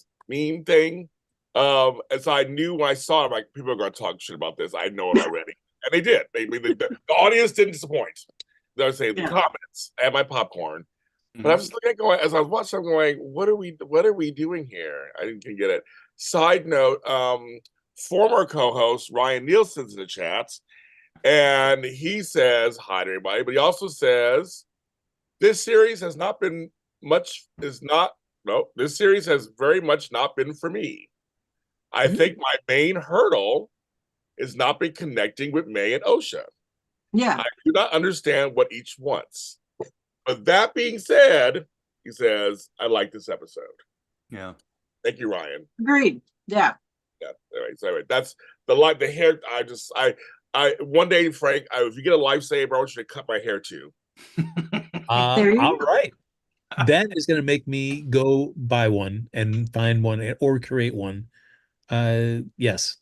thing. And so I knew when I saw it, like, people are going to talk shit about this. I know it already. And they did. The audience didn't disappoint. They were saying the comments and my popcorn. But I was just looking at going, as I was watching, I'm going, what are we doing here? I didn't get it. Side note, former co-host Ryan Nielsen's in the chat, and he says hi to everybody, but he also says this series has not been much, this series has very much not been for me. I think my main hurdle is not been connecting with May and OSHA. Yeah. I do not understand what each wants. But that being said, he says, I like this episode. Yeah. Thank you, Ryan. Agreed. Yeah. Yeah. Anyway, that's the hair. I one day, Frank, if you get a lifesaver, I want you to cut my hair too. All right. That is going to make me go buy one and find one or create one. Yes.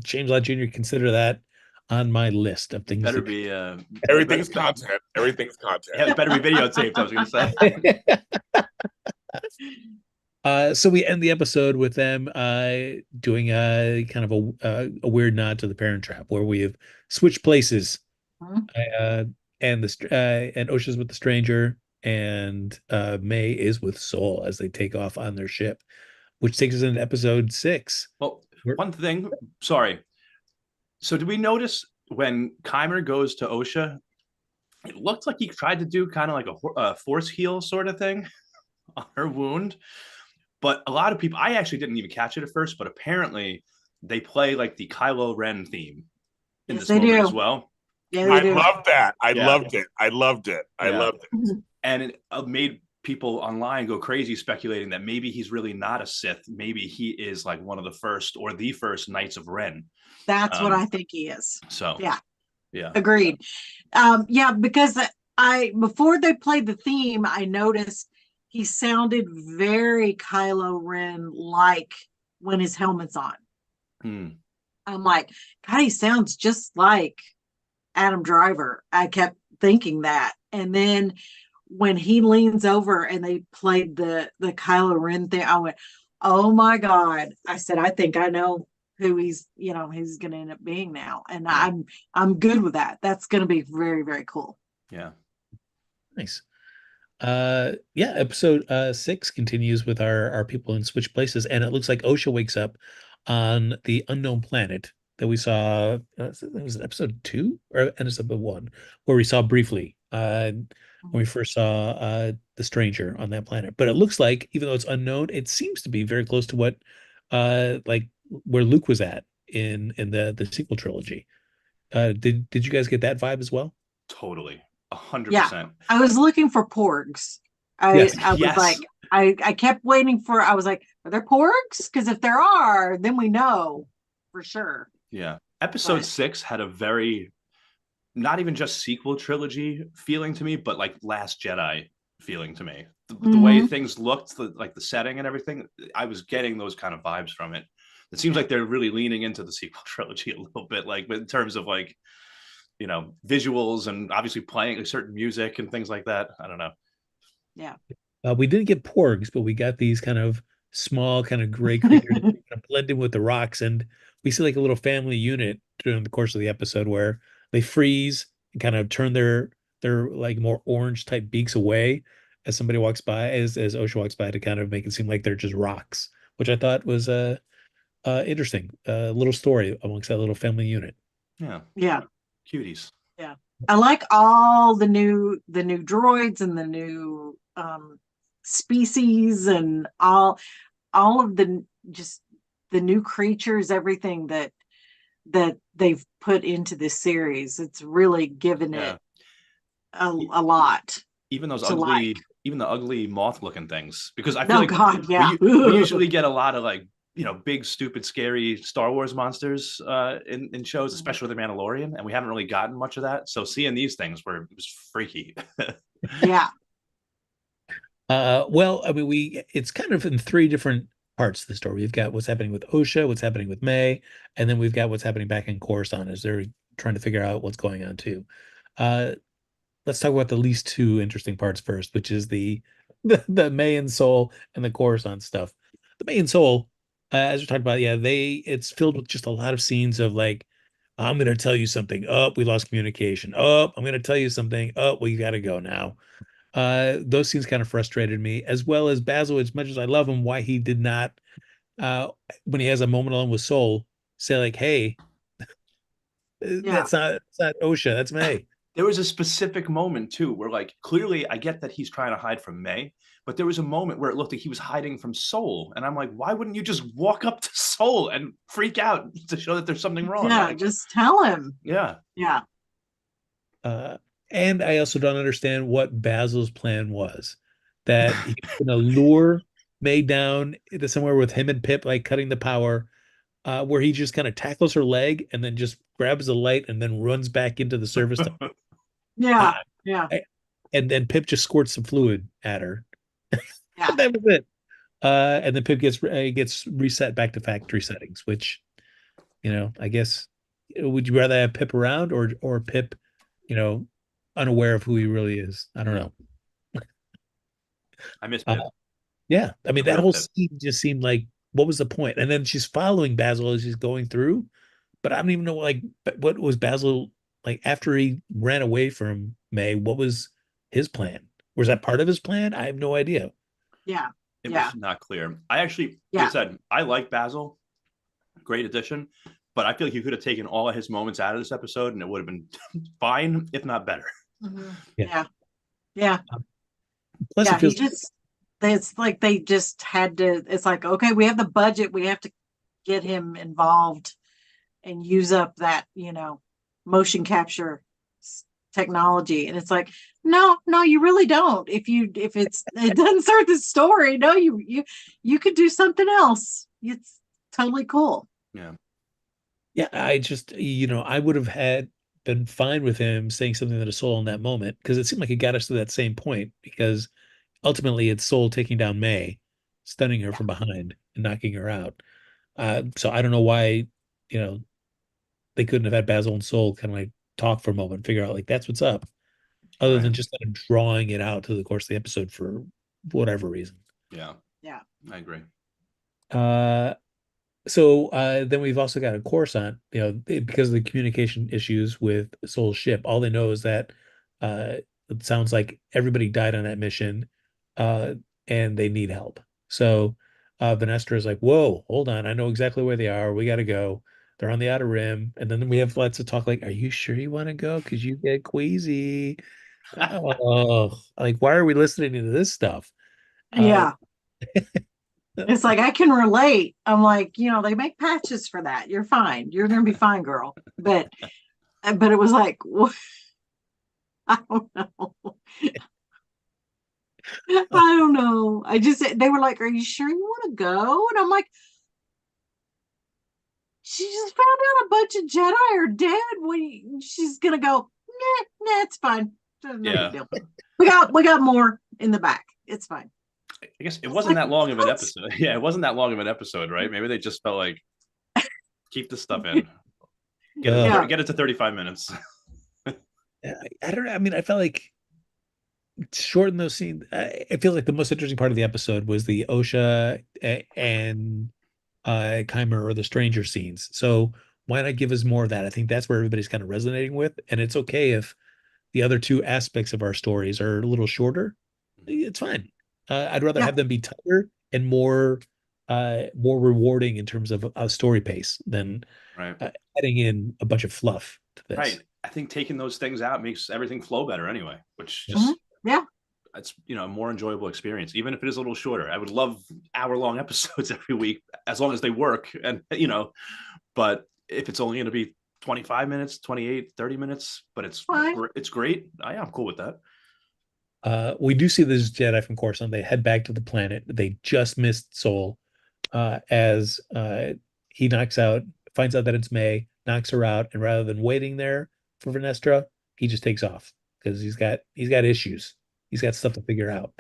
James Lott Jr., consider that on my list of things. Better be everything's content. Everything's content. Yeah, it better be videotaped, I was gonna say. So we end the episode with them doing a kind of a weird nod to the Parent Trap, where we have switched places. And OSHA's with the stranger, and May is with Soul as they take off on their ship, which takes us into episode 6. Well, one thing, sorry. So did we notice when Keimer goes to OSHA, it looked like he tried to do kind of like a force heal sort of thing on her wound. But a lot of people, I actually didn't even catch it at first, but apparently they play like the Kylo Ren theme in this moment as well. Yeah, I love that. I loved it. And it made people online go crazy speculating that maybe he's really not a Sith. Maybe he is like one of the first or the first Knights of Ren. That's what I think he is. So yeah. Agreed. Because before they played the theme, I noticed he sounded very Kylo Ren like when his helmet's on. I'm like, God, he sounds just like Adam Driver. I kept thinking that. And then when he leans over and they played the Kylo Ren thing, I went, oh my God. I said, I think I know who he's going to end up being now. And I'm good with that. That's going to be very, very cool. Yeah. Nice. Episode 6 continues with our people in switch places, and it looks like OSHA wakes up on the unknown planet that we saw. It was episode 2 or episode 1, where we saw briefly when we first saw the stranger on that planet. But it looks like, even though it's unknown, it seems to be very close to what like where Luke was at in the sequel trilogy. Did you guys get that vibe as well? Totally. 100%. Yeah. I was looking for porgs. I was like, I kept waiting for, I was like, are there porgs? Because if there are, then we know for sure. Yeah. Episode 6 had a very, not even just sequel trilogy feeling to me, but like Last Jedi feeling to me. The way things looked, like the setting and everything, I was getting those kind of vibes from it. It seems like they're really leaning into the sequel trilogy a little bit, like in terms of like, visuals and obviously playing certain music and things like that. I don't know. Yeah. We didn't get porgs, but we got these kind of small, kind of gray creatures kind of blend in with the rocks. And we see like a little family unit during the course of the episode where they freeze and kind of turn their like more orange type beaks away as somebody walks by, as Osha walks by, to kind of make it seem like they're just rocks, which I thought was interesting. A little story amongst that little family unit. Yeah. Yeah. Cuties. Yeah. I like all the new droids and the new species and all of the just the new creatures, everything that they've put into this series. It's really given it a lot. Even those to ugly, like. even the ugly moth looking things, because I feel Oh like God, yeah. we usually get a lot of like, big, stupid, scary Star Wars monsters in shows, especially with The Mandalorian, and we haven't really gotten much of that. So seeing these things it was freaky. Yeah. Well, I mean, it's kind of in three different parts of the story. We've got what's happening with Osha, what's happening with May, and then we've got what's happening back in Coruscant as they're trying to figure out what's going on too. Let's talk about the least two interesting parts first, which is the May and Soul and the Coruscant stuff. The May and Soul, as we talked about, yeah, it's filled with just a lot of scenes of like, I'm going to tell you something. Oh, we lost communication. Oh, I'm going to tell you something. Oh, we got to go now. Those scenes kind of frustrated me, as well as Basil. As much as I love him, why he did not, when he has a moment alone with Soul, say like, "Hey, that's not Osha, that's May." There was a specific moment too where, like, clearly I get that he's trying to hide from May, but there was a moment where it looked like he was hiding from Soul, and I'm like, why wouldn't you just walk up to Soul and freak out to show that there's something wrong? Yeah, Like, just tell him. yeah. Yeah. And I also don't understand what Basil's plan was. That he's going to lure May down into somewhere with him and Pip, like cutting the power, where he just kind of tackles her leg and then just grabs the light and then runs back into the service. Yeah. Yeah. And then Pip just squirts some fluid at her. Yeah. That was it. And then Pip gets reset back to factory settings, which, I guess, would you rather have Pip around or Pip, unaware of who he really is? I don't know. I miss Pip. Yeah, I mean, The that real whole Pip. scene just seemed like, what was the point? And then she's following Basil as she's going through, but I don't even know, like, what was Basil like after he ran away from May? What was his plan? Was that part of his plan? I have no idea. Yeah. It Yeah. was not clear. I actually, Yeah. like I said, I like Basil. Great addition. But I feel like you could have taken all of his moments out of this episode and it would have been fine, if not better. Mhm. Yeah. Yeah. Yeah. Plus, Yeah. it feels It's like they just had to, it's like, okay, we have the budget. We have to get him involved and use up that, motion capture technology. And it's like, no, you really don't. If it doesn't serve the story, no, you could do something else. It's totally cool. Yeah. Yeah, I just, I would have been fine with him saying something to Soul in that moment, because it seemed like it got us to that same point, because ultimately it's Soul taking down May, stunning her from behind and knocking her out. So I don't know why, they couldn't have had Basil and Soul kind of like talk for a moment, figure out like that's what's up, other than just kind of drawing it out to the course of the episode for whatever reason. Yeah. Yeah. I agree. So then we've also got a Coruscant, because of the communication issues with Soul's ship. All they know is that it sounds like everybody died on that mission, and they need help. So Vanestra is like, "Whoa, hold on! I know exactly where they are. We got to go. They're on the outer rim." And then we have lots of talk like, "Are you sure you want to go? Because you get queasy." Oh, like, why are we listening to this stuff? Yeah. It's like, I can relate. I'm like, they make patches for that. You're fine. You're going to be fine, girl. But it was like, I don't know. I don't know. They were like, are you sure you want to go? And I'm like, she just found out a bunch of Jedi are dead. She's going to go, nah, it's fine. No big deal. We got more in the back. It's fine. I guess it wasn't that long of an episode. Yeah, it wasn't that long of an episode, right? Maybe they just felt like, keep this stuff in. Get it to 35 minutes. I don't know. I mean, I felt like shorten those scenes. It feels like the most interesting part of the episode was the Osha and Chimer or the Stranger scenes. So why not give us more of that? I think that's where everybody's kind of resonating with, and it's okay if the other two aspects of our stories are a little shorter. It's fine. I'd rather Yeah. have them be tighter and more rewarding in terms of a story pace than Right. adding in a bunch of fluff to this. Right. I think taking those things out makes everything flow better anyway, which Mhm. just Yeah. it's a more enjoyable experience, even if it is a little shorter. I would love hour-long episodes every week as long as they work. And but if it's only going to be 25 minutes, 28, 30 minutes, but Fine. it's great. I'm cool with that. We do see this Jedi from Coruscant. They head back to the planet. They just missed Soul as he finds out that it's May, knocks her out, and rather than waiting there for Venestra, he just takes off because he's got issues. He's got stuff to figure out.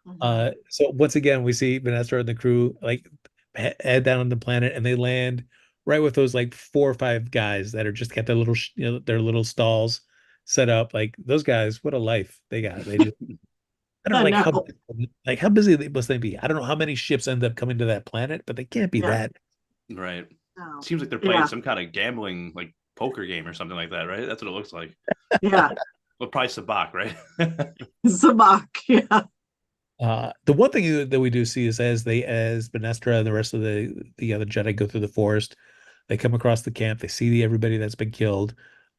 Mhm. So once again, we see Venestra and the crew like head down on the planet, and they land right with those like 4 or 5 guys that are just got their little their little stalls set up. Like those guys, what a life they got. They just I don't know I like know. how busy must they be. I don't know how many ships end up coming to that planet, but they can't be Yeah. that. Right. No. Seems like they're playing Yeah. some kind of gambling, like poker game or something like that, right? That's what it looks like. Yeah. Well, probably Sabak, right? Zabak. Yeah. The one thing that we do see is as Benestra and the rest of the other Jedi go through the forest, they come across the camp. They see everybody that's been killed,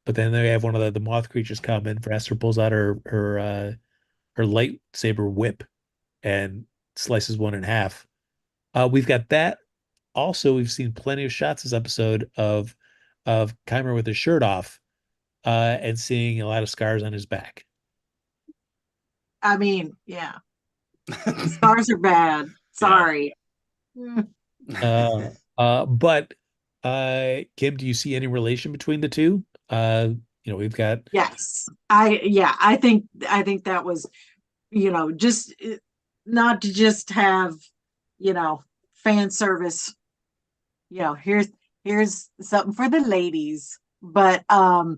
but then they have one of the moth creatures come in. Vestra pulls out her lightsaber whip and slices one in half. We've got that. Also, we've seen plenty of shots this episode of Kymer with his shirt off, and seeing a lot of scars on his back. I mean, yeah. Scars are bad. Sorry. Mm. But Kim, do you see any relation between the two? We've got Yes. I think that was, just not to just have, fan service, here's something for the ladies, but to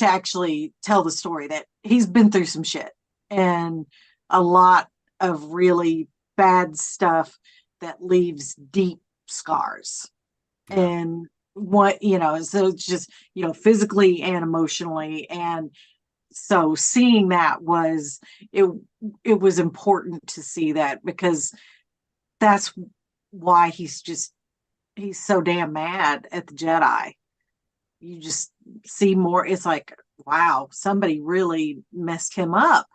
actually tell the story that he's been through some shit and a lot of really bad stuff that leaves deep scars. Yeah. And so it's just, physically and emotionally. And so seeing that it was important to see that, because that's why he's so damn mad at the Jedi. You just see more. It's like, wow, somebody really messed him up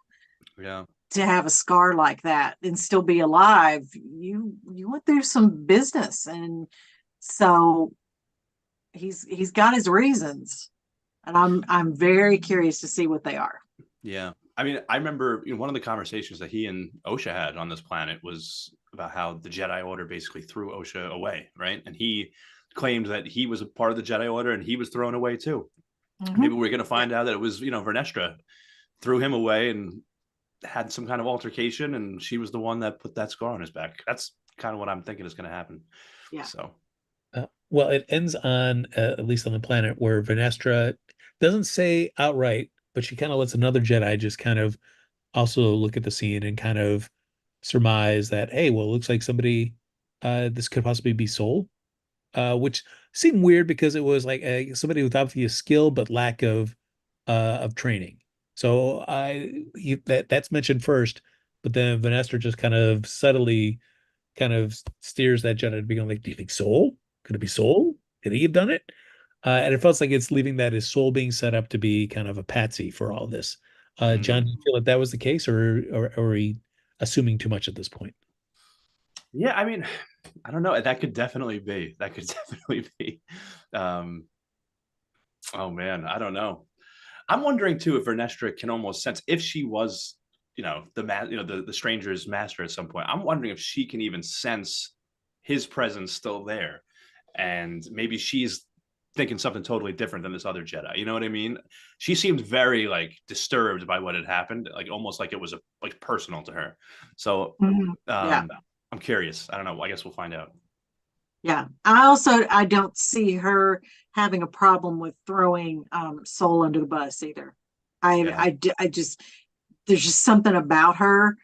Yeah. to have a scar like that and still be alive. You went through some business, and so he's got his reasons, and I'm very curious to see what they are. Yeah. I mean, I remember one of the conversations that he and Osha had on this planet was about how the Jedi Order basically threw Osha away, right? And he claimed that he was a part of the Jedi Order and he was thrown away too. Mm-hmm. Maybe we're going to find out that it was, Vernestra threw him away and had some kind of altercation, and she was the one that put that scar on his back. That's kind of what I'm thinking is going to happen. Yeah. So, well, it ends on at least on the planet where Venestra doesn't say outright, but she kind of lets another Jedi just kind of also look at the scene and kind of surmise that, hey, well, it looks like somebody this could possibly be Soul, which seemed weird because it was like somebody with obviously a skill but lack of training. So that's mentioned first, but then Vanessa just kind of subtly kind of steers that Jedi to being like, do you think Soul? Could it be Soul? Did he have done it? And it feels like it's leaving that as Soul being set up to be kind of a patsy for all this. John, do you feel like that was the case, or are we assuming too much at this point? yeah, I mean, I don't know. That could definitely be. That could definitely be. Oh man, I don't know. I'm wondering too if Vernestra can almost sense if she was, the stranger's master at some point. I'm wondering if she can even sense his presence still there, and maybe she's thinking something totally different than this other Jedi. You know what I mean? She seemed very like disturbed by what had happened, like almost like it was like personal to her. So Yeah. I'm curious. I don't know. I guess we'll find out. Yeah. I don't see her having a problem with throwing Soul under the bus either. I just there's just something about her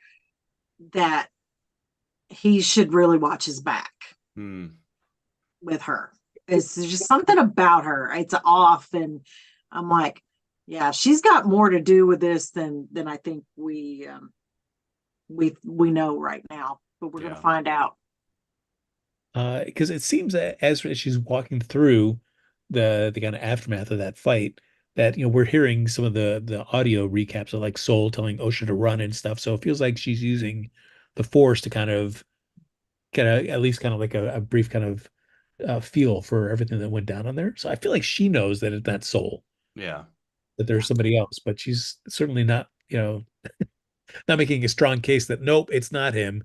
that he should really watch his back. with her. It's just something about her. It's off, and I'm like, yeah, she's got more to do with this than I think we know right now. But we're gonna find out. Because it seems that as she's walking through the kind of aftermath of that fight, that we're hearing some of the audio recaps of like Soul telling Osha to run and stuff. So it feels like she's using the Force to kind of at least kind of like a brief kind of feel for everything that went down on there. So I feel like she knows that it's not Soul, Yeah. that there's somebody else, but she's certainly not, not making a strong case that nope, it's not him.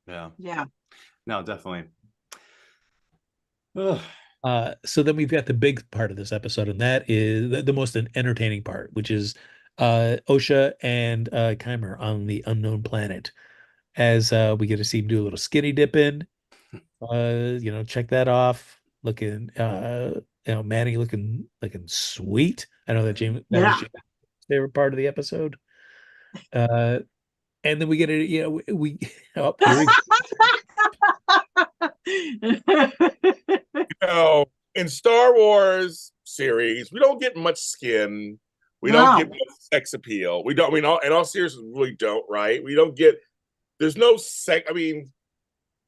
Yeah. Yeah. No, definitely. So then we've got the big part of this episode, and that is the most entertaining part, which is Osha and Keimer on the unknown planet. As we get to see him do a little skinny dip in, check that off. Looking, Manny looking sweet. I know that that was James' favorite part of the episode. And then we get it, we oh, here we go. In Star Wars series, we don't get much skin. We don't get much sex appeal. We don't. In all seriousness, we really don't. Right? We don't get. There's no sex. I mean,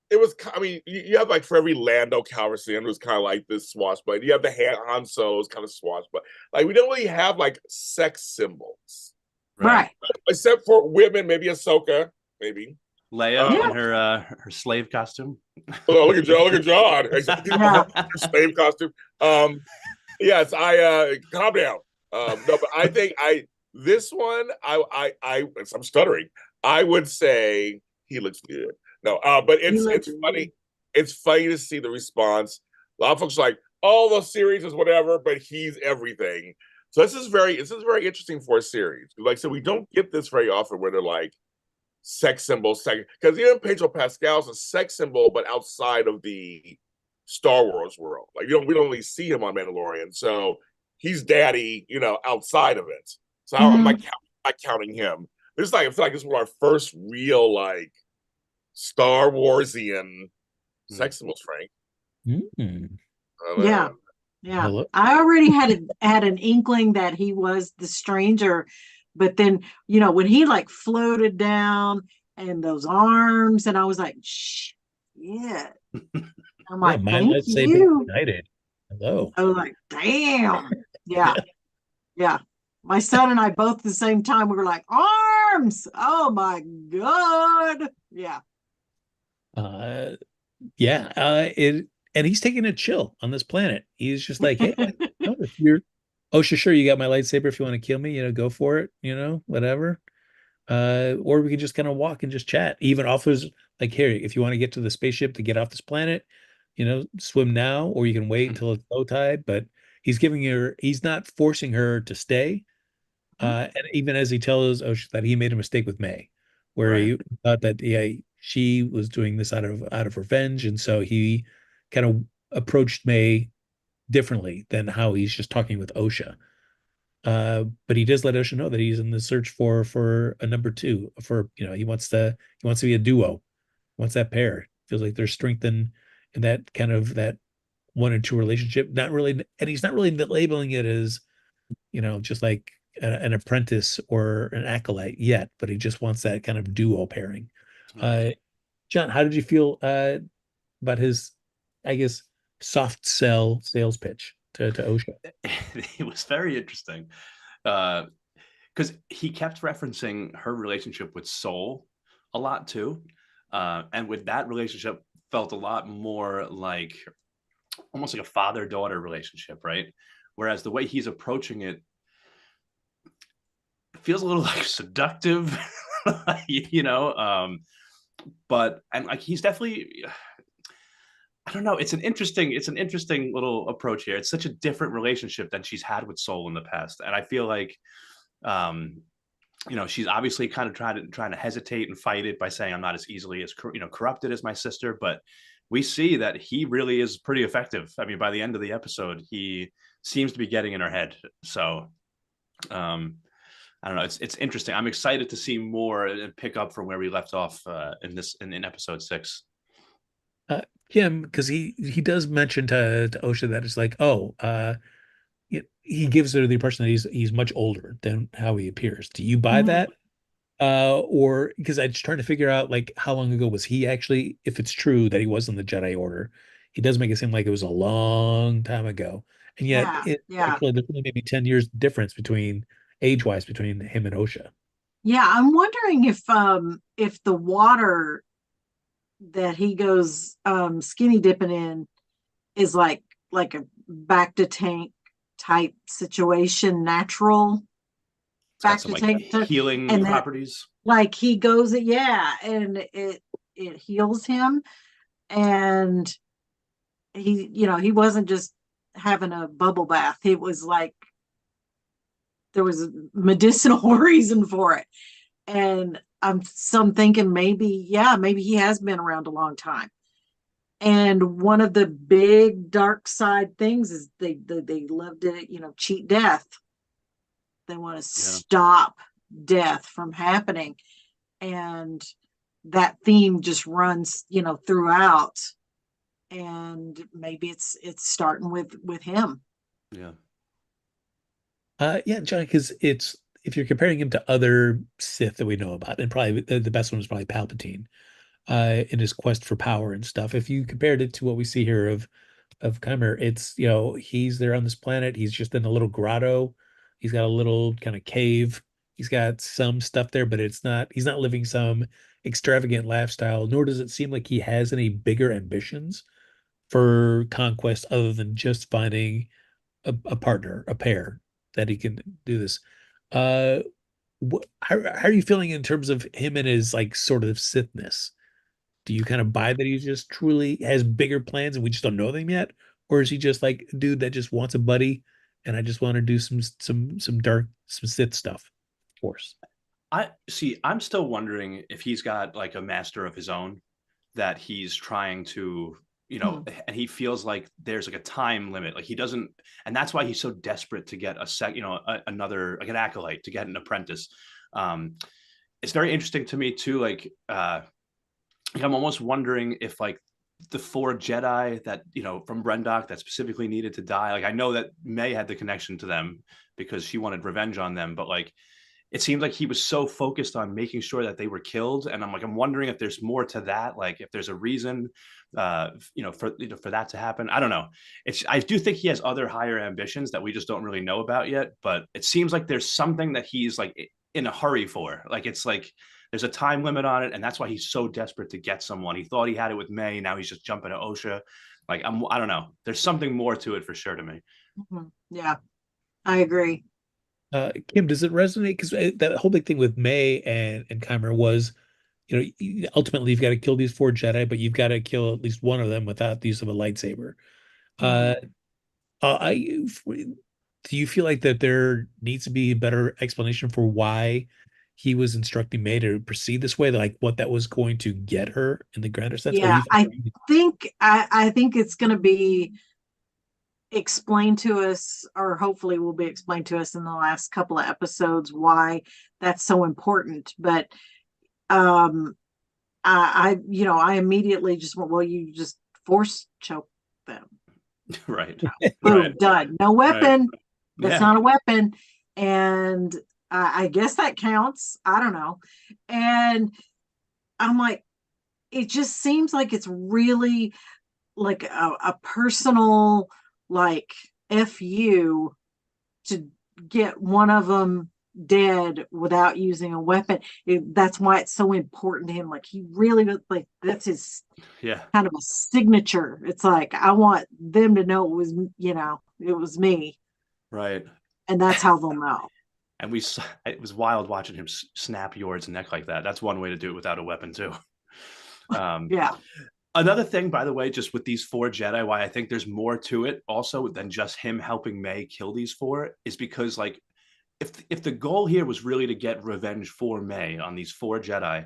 it was. I mean, you have like for every Lando Calrissian, it was kind of like this swashbuckler. You have the Han Solo's kind of swashbuckler. Like we don't really have like sex symbols, right? Except for women, maybe Ahsoka, maybe. Leia in her slave costume. Oh, look at John! Look at John! Her slave costume. Yes, calm down. No, but I think this one I'm stuttering. I would say he looks good. No, but it's funny. It's funny to see the response. A lot of folks are like, oh, the series is whatever, but he's everything. So this is very interesting for a series. Like, so we don't get this very often where they're like, sex symbol, because even Pedro Pascal's a sex symbol, but outside of the Star Wars world. Like we don't really see him on Mandalorian, so he's daddy, outside of it. So I'm not counting him. It's like I feel like this was our first real like Star Warsian sex symbols, Frank. Yeah. I already had an inkling that he was the stranger. But then, when he like floated down and those arms, and I was like, shit. I'm like, thank you. United. Hello. I was like, damn. Yeah. Yeah. My son and I both at the same time, we were like, arms. Oh my God. Yeah. And he's taking a chill on this planet. He's just like, hey, if you're sure, you got my lightsaber. If you want to kill me, go for it, whatever. Or we can just kind of walk and just chat. He even offers like, here, if you want to get to the spaceship to get off this planet, swim now, or you can wait until it's low tide. But he's not forcing her to stay. And even as he tells Osha that he made a mistake with May, where he thought that she was doing this out of revenge, and so he kind of approached May differently than how he's just talking with Osha. But he does let Osha know that he's in the search for a number two. He wants to be a duo, wants that pair. Feels like there's strength in that kind of that 1 and 2 relationship. Not really, and he's not really labeling it as just like an apprentice or an acolyte yet, but he just wants that kind of duo pairing. John, how did you feel about his, I guess, soft sell sales pitch to Osha? It was very interesting because he kept referencing her relationship with Soul a lot too, and with that relationship felt a lot more like almost like a father-daughter relationship, right? Whereas the way he's approaching it feels a little like seductive, but and like he's definitely, I don't know. It's an interesting little approach here. It's such a different relationship than she's had with Soul in the past, and I feel like, she's obviously kind of trying to hesitate and fight it by saying I'm not as easily as corrupted as my sister, but we see that he really is pretty effective. I mean, by the end of the episode, he seems to be getting in her head. So, I don't know. It's interesting. I'm excited to see more and pick up from where we left off in episode 6. Kim, because he does mention to Osha that it's like, oh, he gives her the impression that he's much older than how he appears. Do you buy Mhm. that? Or because I'm just trying to figure out like how long ago was he actually, if it's true that he was in the Jedi Order, he does make it seem like it was a long time ago. And yet Yeah, it yeah. actually there's only maybe 10 years difference between age-wise between him and Osha. Yeah, I'm wondering if the water that he goes skinny dipping in is like a back to tank type situation, natural It's got back some to like tank, healing and that properties. like he goes, yeah, and it heals him, and he wasn't just having a bubble bath. It was like there was a medicinal reason for it. And I'm thinking maybe, yeah, maybe he has been around a long time. And one of the big dark side things is they love to, cheat death. They want to Yeah. stop death from happening. And that theme just runs, throughout. And maybe it's starting with him. Yeah. Yeah, John, because it's if you're comparing him to other Sith that we know about, and probably the best one is probably Palpatine, in his quest for power and stuff. If you compared it to what we see here of Kymer, it's he's there on this planet. He's just in a little grotto. He's got a little kind of cave. He's got some stuff there, but he's not living some extravagant lifestyle, nor does it seem like he has any bigger ambitions for conquest other than just finding a partner, a pair that he can do this. Uh, how are you feeling in terms of him and his like sort of Sithness? Do you kind of buy that he just truly has bigger plans and we just don't know them yet, or is he just like a dude that just wants a buddy and I just want to do some Sith stuff? Of course. I see. I'm still wondering if he's got like a master of his own that he's trying to, Hmm. and he feels like there's like a time limit. Like he doesn't, and that's why he's so desperate to get another, like an acolyte, to get an apprentice. Um, it's very interesting to me too. I'm almost wondering if like the four Jedi that from Brendok that specifically needed to die. Like I know that May had the connection to them because she wanted revenge on them, but like it seemed like he was so focused on making sure that they were killed, and I'm wondering if there's more to that, like if there's a reason for that to happen. I don't know. I do think he has other higher ambitions that we just don't really know about yet, but it seems like there's something that he's like in a hurry for. Like it's like there's a time limit on it, and that's why he's so desperate to get someone. He thought he had it with May, now he's just jumping to Osha. Like I don't know, there's something more to it for sure to me. Yeah, I agree. Kim, does it resonate? Because that whole big thing with May and Kymer was, ultimately you've got to kill these four Jedi, but you've got to kill at least one of them without the use of a lightsaber. Mhm. Uh, do you feel like that there needs to be a better explanation for why he was instructing May to proceed this way, like what that was going to get her in the grander sense? Or Yeah, you I think it's going to be explained to us, or hopefully will be explained to us in the last couple of episodes, why that's so important. But um I immediately just went, well, you just force choke them. Right. Boom, Right. done. No Right. weapon. That's Yeah. not a weapon. And I guess that counts. I don't know. And I'm like, it just seems like it's really like a personal, like, fu to get one of them dead without using a weapon. That's why it's so important to him. Like he really like that's his Yeah. kind of a signature. It's like I want them to know it was me, Right. and that's how they'll know. And it was wild watching him snap Yord's neck like that. That's one way to do it without a weapon too. Um, Yeah, Another thing, by the way, just with these four Jedi, why I think there's more to it also than just him helping May kill these four is because like if the goal here was really to get revenge for May on these four Jedi,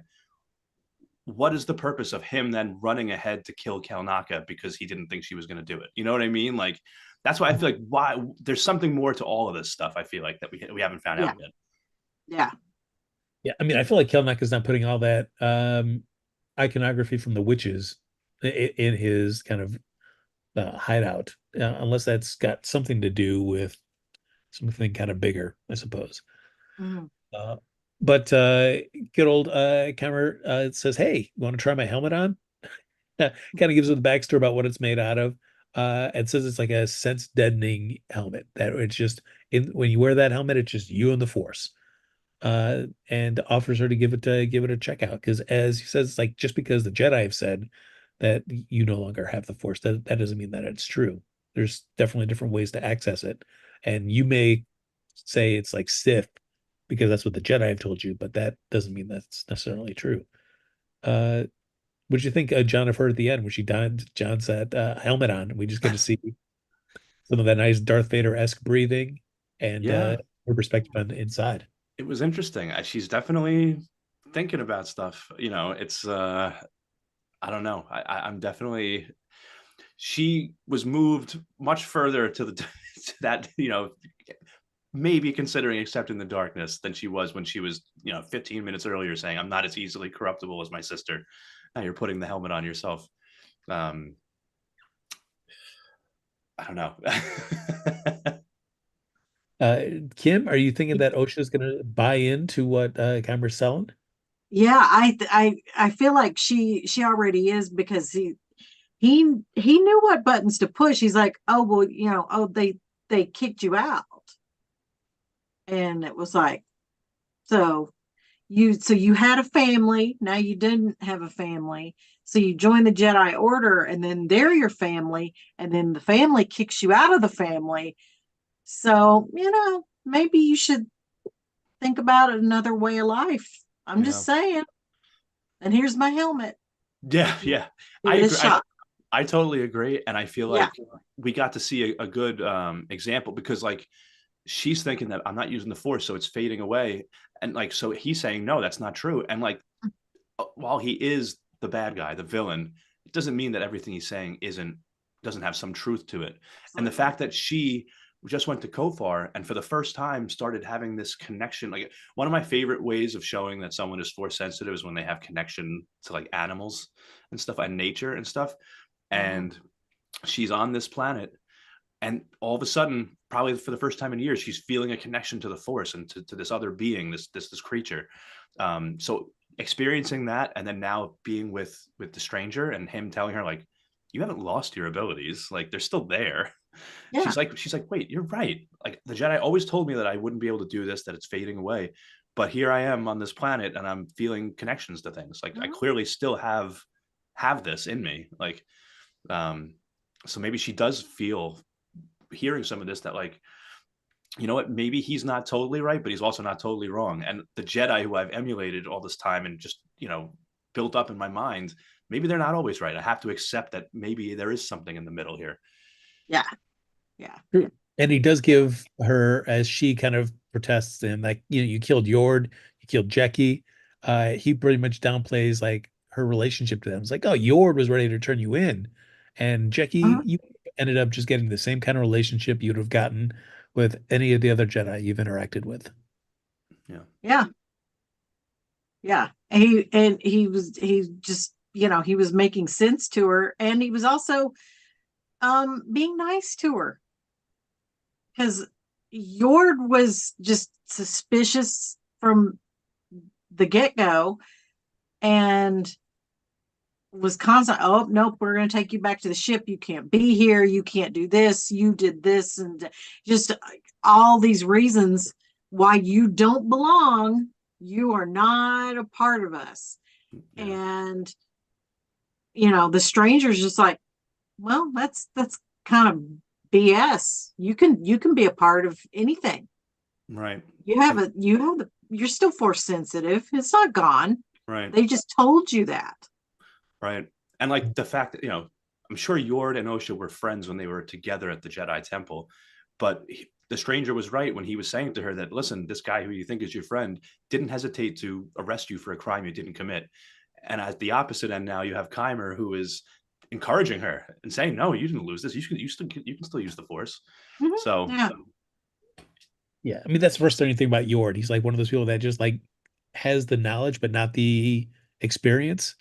what is the purpose of him then running ahead to kill Kalnaka because he didn't think she was going to do it? You know what I mean? Like that's why I feel like why there's something more to all of this stuff. I feel like that we haven't found yeah, out yet. yeah. Yeah, I mean, I feel like Kelnak is not putting all that iconography from the witches in his kind of hideout, unless that's got something to do with something kind of bigger, I suppose. Mhm. Uh, but good old Cameron says, "Hey, you want to try my helmet on?" Kind of gives her the backstory about what it's made out of. And says it's like a sense deadening helmet that it's just when you wear that helmet, it's just you and the Force. And offers her to give it a check out because, as he says, it's like just because the Jedi have said that you no longer have the Force, that doesn't mean that it's true. There's definitely different ways to access it, and you may say it's like Sith because that's what the Jedi have told you, but that doesn't mean that's necessarily true. What did you think, John, of her at the end when she donned John's helmet on? We just get to see some of that nice Darth Vader-esque breathing and Yeah, her perspective on the inside. it was interesting. She's definitely thinking about stuff. It's I don't know. I'm definitely. She was moved much further to the to that, maybe considering accepting the darkness than she was when she was, 15 minutes earlier saying, "I'm not as easily corruptible as my sister." Now you're putting the helmet on yourself. Um, I don't know. Kim, are you thinking that OSHA's going to buy into what Cameron's selling? Yeah, I feel like she already is because he knew what buttons to push. He's like, oh well, oh they kicked you out, and it was like, so you had a family, now you didn't have a family, so you join the Jedi Order, and then they're your family, and then the family kicks you out of the family. So maybe you should think about another way of life. I'm Yeah. just saying. And here's my helmet. Yeah, yeah. Give I it a agree. shot. I totally agree. And I feel Yeah. like we got to see a good example because like she's thinking that I'm not using the Force, so it's fading away. And like, so he's saying, no, that's not true. And like, while he is the bad guy, the villain, it doesn't mean that everything he's saying doesn't have some truth to it. And the fact that she just went to Kofar and for the first time started having this connection. Like one of my favorite ways of showing that someone is Force sensitive is when they have connection to like animals and stuff and nature and stuff. And she's on this planet and all of a sudden, probably for the first time in years, she's feeling a connection to the Force and to this other being, this creature. So experiencing that, and then now being with the stranger, and him telling her like, "You haven't lost your abilities; like they're still there." Yeah. She's like, "Wait, you're right. Like the Jedi always told me that I wouldn't be able to do this; that it's fading away. But here I am on this planet, and I'm feeling connections to things. Like I clearly still have this in me. Like, so maybe she does feel." Hearing some of this that like you know what maybe he's not totally right but he's also not totally wrong and the Jedi who I've emulated all this time and just built up in my mind maybe they're not always right. I have to accept that maybe there is something in the middle here. Yeah. Yeah. True. And he does give her, as she kind of protests him, like, you killed Yord, you killed Jackie. He pretty much downplays like her relationship to them. It's like, oh, Yord was ready to turn you in. And Jackie, you ended up just getting the same kind of relationship you'd have gotten with any of the other Jedi you've interacted with. Yeah. Yeah. Yeah. He just, he was making sense to her. And he was also being nice to her. Because Yord was just suspicious from the get-go and was constant, oh nope, we're going to take you back to the ship, you can't be here, you can't do this, you did this, and just all these reasons why you don't belong, you are not a part of us. Yeah. And the stranger's just like, well, that's kind of BS. You can be a part of anything. Right. You're still Force sensitive. It's not gone. Right. They just told you that. Right. And like the fact that, I'm sure Yord and Osha were friends when they were together at the Jedi Temple, but the stranger was right when he was saying to her that, listen, this guy who you think is your friend didn't hesitate to arrest you for a crime you didn't commit. And at the opposite end now, you have Keimer, who is encouraging her and saying, no, you didn't lose this. You can still use the Force. So yeah, I mean that's the first thing you think about Yord. He's like one of those people that just like has the knowledge but not the experience.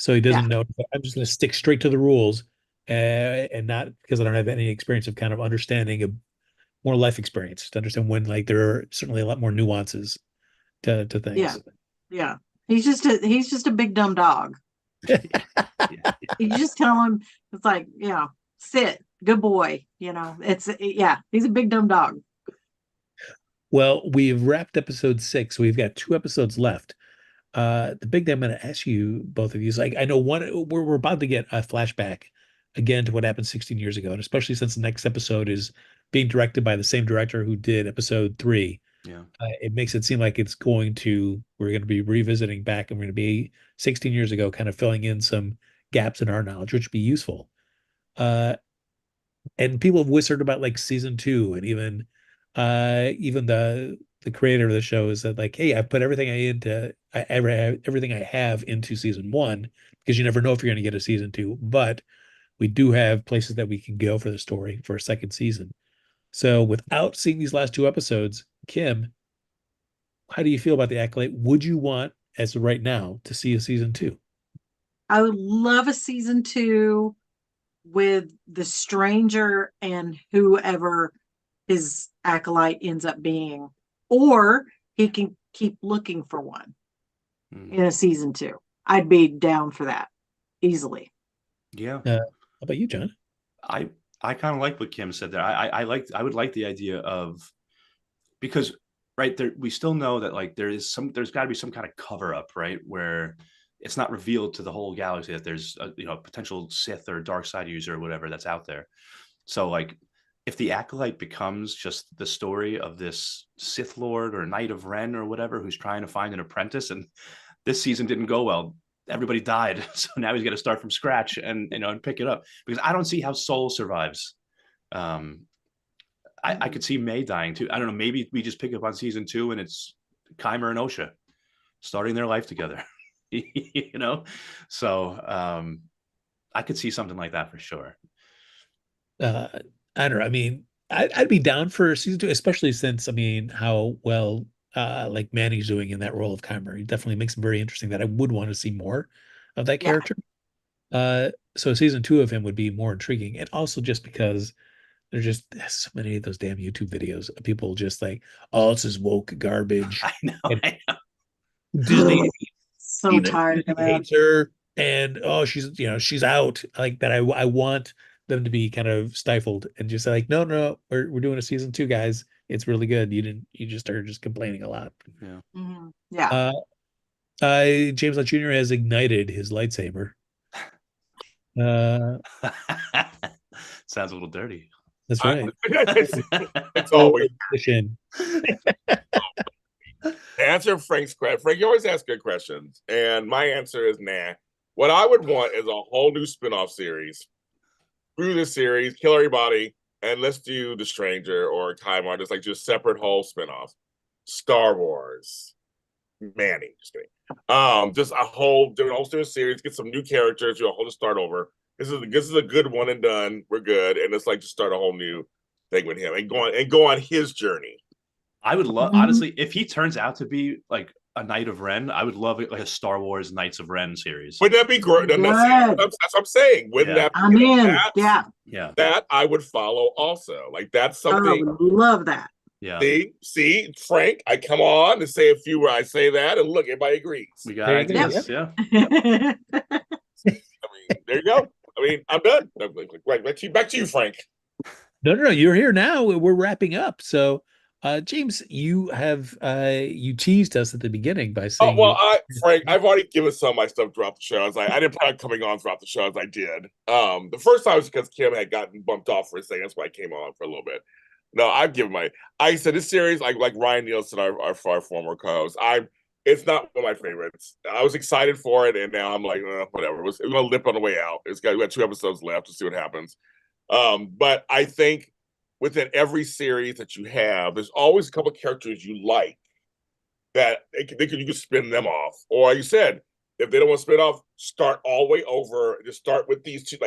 So he doesn't know. I'm just going to stick straight to the rules, and not because I don't have any experience of kind of understanding more life experience to understand when like there are certainly a lot more nuances to things. Yeah. He's just a big dumb dog. You just tell him, it's like, sit, good boy. He's a big dumb dog. Well, we've wrapped episode 6. We've got 2 episodes left. The big thing I'm going to ask you, both of you, is like, I know we're about to get a flashback again to what happened 16 years ago, and especially since the next episode is being directed by the same director who did episode 3. Yeah. It makes it seem like we're going to be revisiting back, and we're going to be 16 years ago, kind of filling in some gaps in our knowledge, which would be useful. And people have whispered about like season 2, and even the creator of the show is that like, hey, I've put everything everything I have into season 1, because you never know if you're going to get a season 2, but we do have places that we can go for the story for a second season. So without seeing these last 2 episodes, Kim, how do you feel about the Acolyte? Would you want, as of right now, to see a season 2? I would love a season 2 with the stranger and whoever his acolyte ends up being, or he can keep looking for one in a season 2. I'd be down for that easily. Yeah. How about you, John? I kind of like what Kim said there. I would like the idea of, because right there, we still know that like there's got to be some kind of cover up, right, where it's not revealed to the whole galaxy that there's a potential Sith or dark side user or whatever that's out there. So like, if the Acolyte becomes just the story of this Sith Lord or Knight of Ren or whatever who's trying to find an apprentice, and this season didn't go well, everybody died, so now he's got to start from scratch and pick it up, because I don't see how Soul survives. I could see May dying too. I don't know. Maybe we just pick up on season 2 and it's Keimer and Osha starting their life together. So I could see something like that for sure. I don't know. I mean, I'd be down for season 2, especially since, I mean, how well like Manny's doing in that role of Keimer. He definitely makes him very interesting, that I would want to see more of that character. So season 2 of him would be more intriguing. And also just because there's just so many of those damn YouTube videos of people just like, oh, it's this woke garbage. I know. Disney so tired of hates her, and she's out, like that. I want them to be kind of stifled and just like, no, we're doing a season 2, guys. It's really good. You just are just complaining a lot. Yeah. Mm-hmm. Yeah. James Lott Jr. has ignited his lightsaber. Sounds a little dirty. That's right. It's always answer Frank's question. Frank, you always ask good questions, and my answer is nah. What I would want is a whole new spin-off series. Through this series, kill everybody, and let's do The Stranger or Keimer, just separate whole spin-offs. Star Wars, Manny, just kidding. Just a whole different series. Get some new characters. Do a whole start over. This is a good one and done. We're good, and it's like just start a whole new thing with him and go on his journey. I would love, honestly, if he turns out to be like a Knight of Ren, I would love it, like a Star Wars Knights of Ren series. Wouldn't that be great? That's what I'm saying. Wouldn't that be I'm in? That I would follow also. Like that's something. I would love that. Yeah. See, Frank, I come on and say a few where I say that, and look, everybody agrees. We got ideas. Yeah. I mean, there you go. I mean, I'm done. Right, back to you, Frank. No, you're here now. We're wrapping up. So, James, you have you teased us at the beginning by saying, Frank, I've already given some of my stuff throughout the show. I didn't plan on coming on throughout the show as I did. The first time was because Kim had gotten bumped off for a second. That's why I came on for a little bit. No, I've given I said this series, like Ryan Nielsen, our former co-host, it's not one of my favorites. I was excited for it, and now I'm like, whatever. It's gonna lip on the way out. We got 2 episodes left to see what happens. But I think within every series that you have, there's always a couple of characters you like that you can spin them off. Or like you said, if they don't want to spin off, start all the way over. Just start with these 2,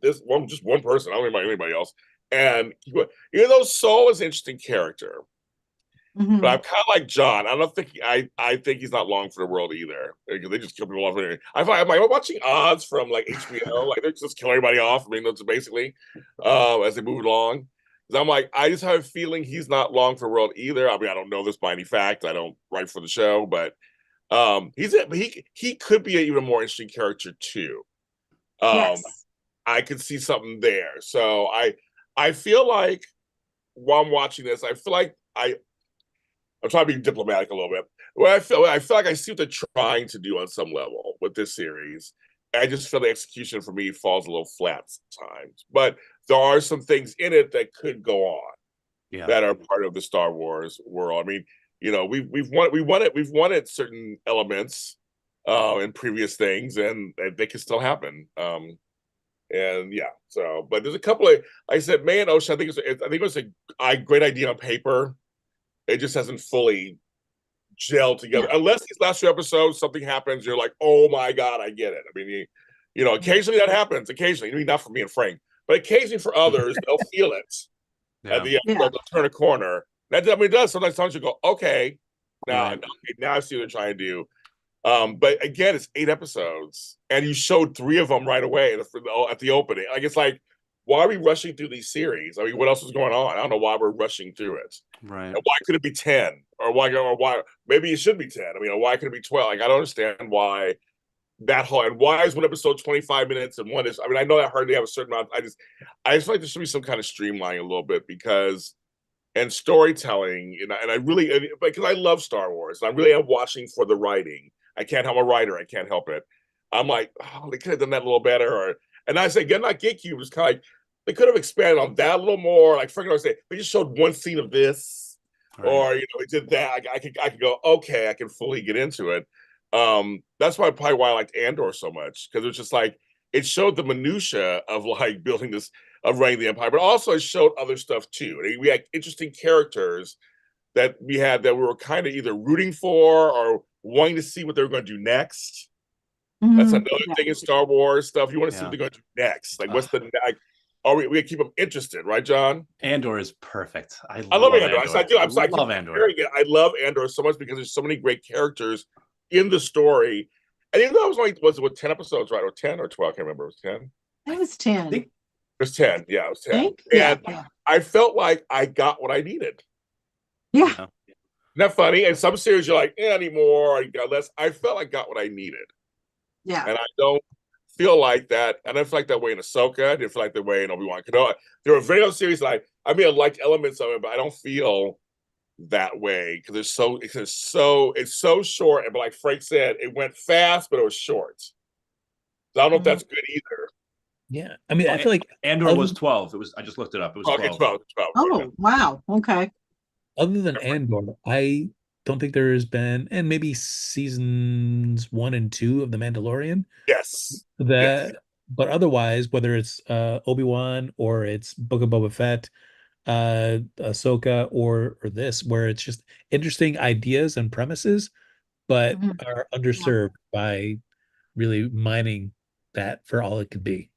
this one, just one person. I don't know about anybody else. And even though Soul is an interesting character, Mhm. But I'm kind of like John. I don't think I think he's not long for the world either. They just kill people off. I'm like watching odds from like HBO. Like they're just killing everybody off. I mean, that's basically as they move along. 'Cause I'm like, I just have a feeling he's not long for the world either. I mean, I don't know this by any fact. I don't write for the show, but he could be an even more interesting character too. Um, Yes. I could see something there. So I feel like while I'm watching this, I feel like I'm trying to be diplomatic a little bit. Well, I feel like I see what they're trying to do on some level with this series. I just feel the execution for me falls a little flat sometimes. But there are some things in it that could go on Yeah. that are part of the Star Wars world. I mean, you know, we've wanted certain elements in previous things, and they can still happen. And yeah, so but there's a couple of, like I said, May and Ocean. I think it was a great idea on paper. It just hasn't fully gelled together. Yeah. Unless these last 2 episodes, something happens, you're like, oh my God, I get it. I mean, you know, occasionally that happens. Occasionally, I mean, not for me and Frank, but occasionally for others, they'll feel it at Yeah. the end. Yeah. They'll turn a corner. That, I mean, it does. Sometimes you go, okay, now, Right. okay, now I see what they're trying to do. But again, it's 8 episodes, and you showed 3 of them right away at the opening. Like, it's like, why are we rushing through these series? I mean, what else is going on? I don't know why we're rushing through it. Right. And why could it be 10? Or why maybe it should be 10. I mean, why could it be 12? Like, I don't understand why that whole, and why is one episode 25 minutes and one is, I mean, I know that hardly have a certain amount. I just feel like there should be some kind of streamlining a little bit, because and storytelling, and I really, because I love Star Wars, and I really am watching for the writing. I can't help a writer. I can't help it. I'm like, oh, they could have done that a little better. And I say, again, not gatekeepers, was kind of like, they could have expanded on that a little more. Like, freaking, I say, they just showed one scene of this, Right. or, you know, it did that. I could go, okay, I can fully get into it. That's probably why I liked Andor so much, because it's just like, it showed the minutia of like building this, of running the empire, but also it showed other stuff too. We had interesting characters that we were kind of either rooting for or wanting to see what they were going to do next. That's Mhm. another Yeah. thing in Star Wars stuff. You want to see Yeah. what they're going to do next. Like, what's the like? Are we keep them interested, right, John? Andor is perfect. I love love Andor. Andor. I love Andor. I love Andor so much because there's so many great characters in the story. And even though it was 10 episodes, right? Or 10 or 12, I can't remember. It was 10. It was 10. think- It was 10. Yeah, it was 10. Think? Yeah. And I felt like I got what I needed. Yeah. Yeah. Isn't that funny? And some series you're like, anymore, I got less. I felt I got what I needed. Yeah. And I don't feel like that. And I feel like that way in Ahsoka. I didn't feel like that way in Obi-Wan Kenobi. There were very other series that I mean, I liked elements of it, but I don't feel that way because it's so short. But like Frank said, it went fast, but it was short. So I don't know if that's good either. Yeah. I mean, I feel like Andor was 12. It was. I just looked it up. It was 12. 12. Oh, Okay. wow. Okay. other than Andor, I don't think there has been, and maybe seasons 1 and 2 of The Mandalorian, Yes. that, but otherwise, whether it's Obi-Wan or it's Book of Boba Fett, Ahsoka, or this, where it's just interesting ideas and premises, but Mhm. are underserved by really mining that for all it could be.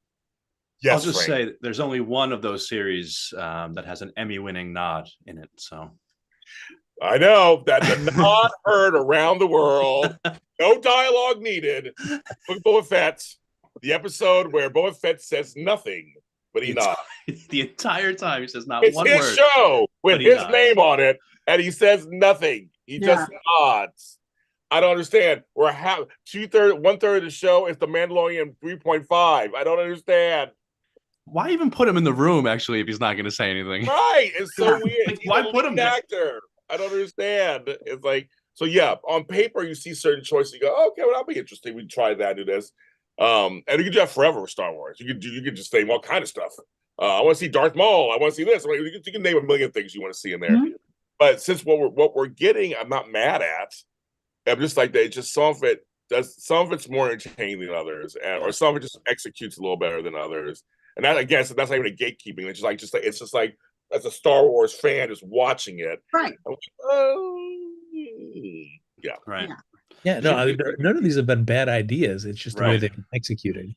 Yes, I'll just Frank. say there's only one of those series that has an Emmy-winning nod in it. So I know that the nod heard around the world. No dialogue needed. Book of Boba Fett, the episode where Boba Fett says nothing, but he nods. the entire time he says not It's one his word. show with but he his nods. name on it, and he says nothing. He Yeah. just nods. I don't understand. We're 1/3 of the show is the Mandalorian 3.5. I don't understand. Why even put him in the room? Actually, if he's not going to say anything. Right? It's so Yeah. weird. Like, He's why a put him lead there? actor. I don't understand. It's like, so yeah, on paper you see certain choices. You go, okay, well, that'll be interesting. We try that, do this. And you can do that forever with Star Wars. You could just name all kind of stuff. I want to see Darth Maul. I want to see this. You can name a million things you want to see in there. Mhm. But since what we're getting, I'm not mad at. I'm just like that. Just some of it's more entertaining than others, or some of it just executes a little better than others. And that, again, so that's not even a gatekeeping. It's just like as a Star Wars fan, just watching it. Right. I'm like, oh, yeah. Right. Yeah. Yeah, no, I mean, none of these have been bad ideas. It's just the way Right. they've been executed.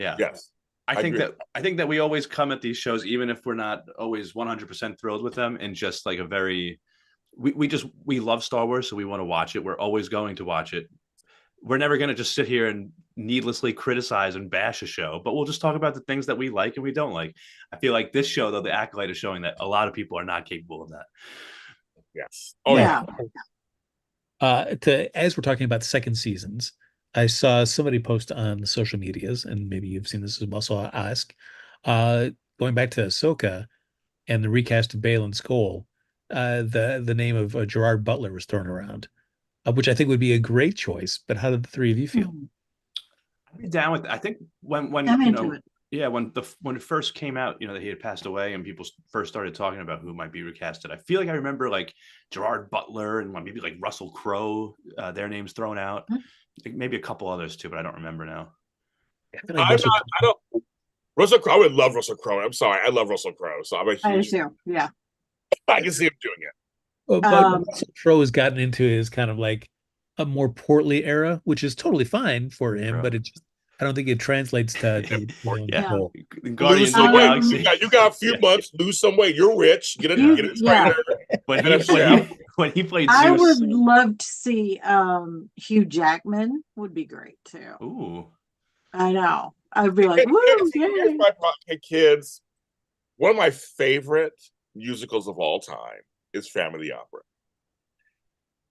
Yeah. Yes. I think agree. that we always come at these shows, even if we're not always 100% thrilled with them, in just like a very we love Star Wars, so we want to watch it. We're always going to watch it. We're never going to just sit here and needlessly criticize and bash a show, but we'll just talk about the things that we like and we don't like. I feel like this show, though, The Acolyte, is showing that a lot of people are not capable of that. Yes. Oh yeah. As we're talking about second seasons, I saw somebody post on the social medias, and maybe you've seen this as well, so I'll ask. Going back to Ahsoka and the recast of Baylan Skoll, the name of Gerard Butler was thrown around, which I think would be a great choice. But how did the three of you feel? I'd be down with it. I think when I'm you into know, it. yeah, when it first came out, that he had passed away, and people first started talking about who might be recasted. I feel like I remember like Gerard Butler and maybe like Russell Crowe, their names thrown out. Maybe a couple others too, but I don't remember now. I don't. Russell Crowe. I would love Russell Crowe. I'm sorry, I love Russell Crowe. So I'm a I huge. do. Yeah. I can see him doing it. But Russell Crowe has gotten into his kind of like a more portly era, which is totally fine for him, but I don't think it translates to Guardians of the Galaxy. You got a few months, lose some weight. You're rich. Get a trainer. When he played Zeus. I would love to see Hugh Jackman would be great too. Ooh. I know. I'd be like, woo, here's my problem. Hey, kids, one of my favorite musicals of all time is Phantom of the Opera.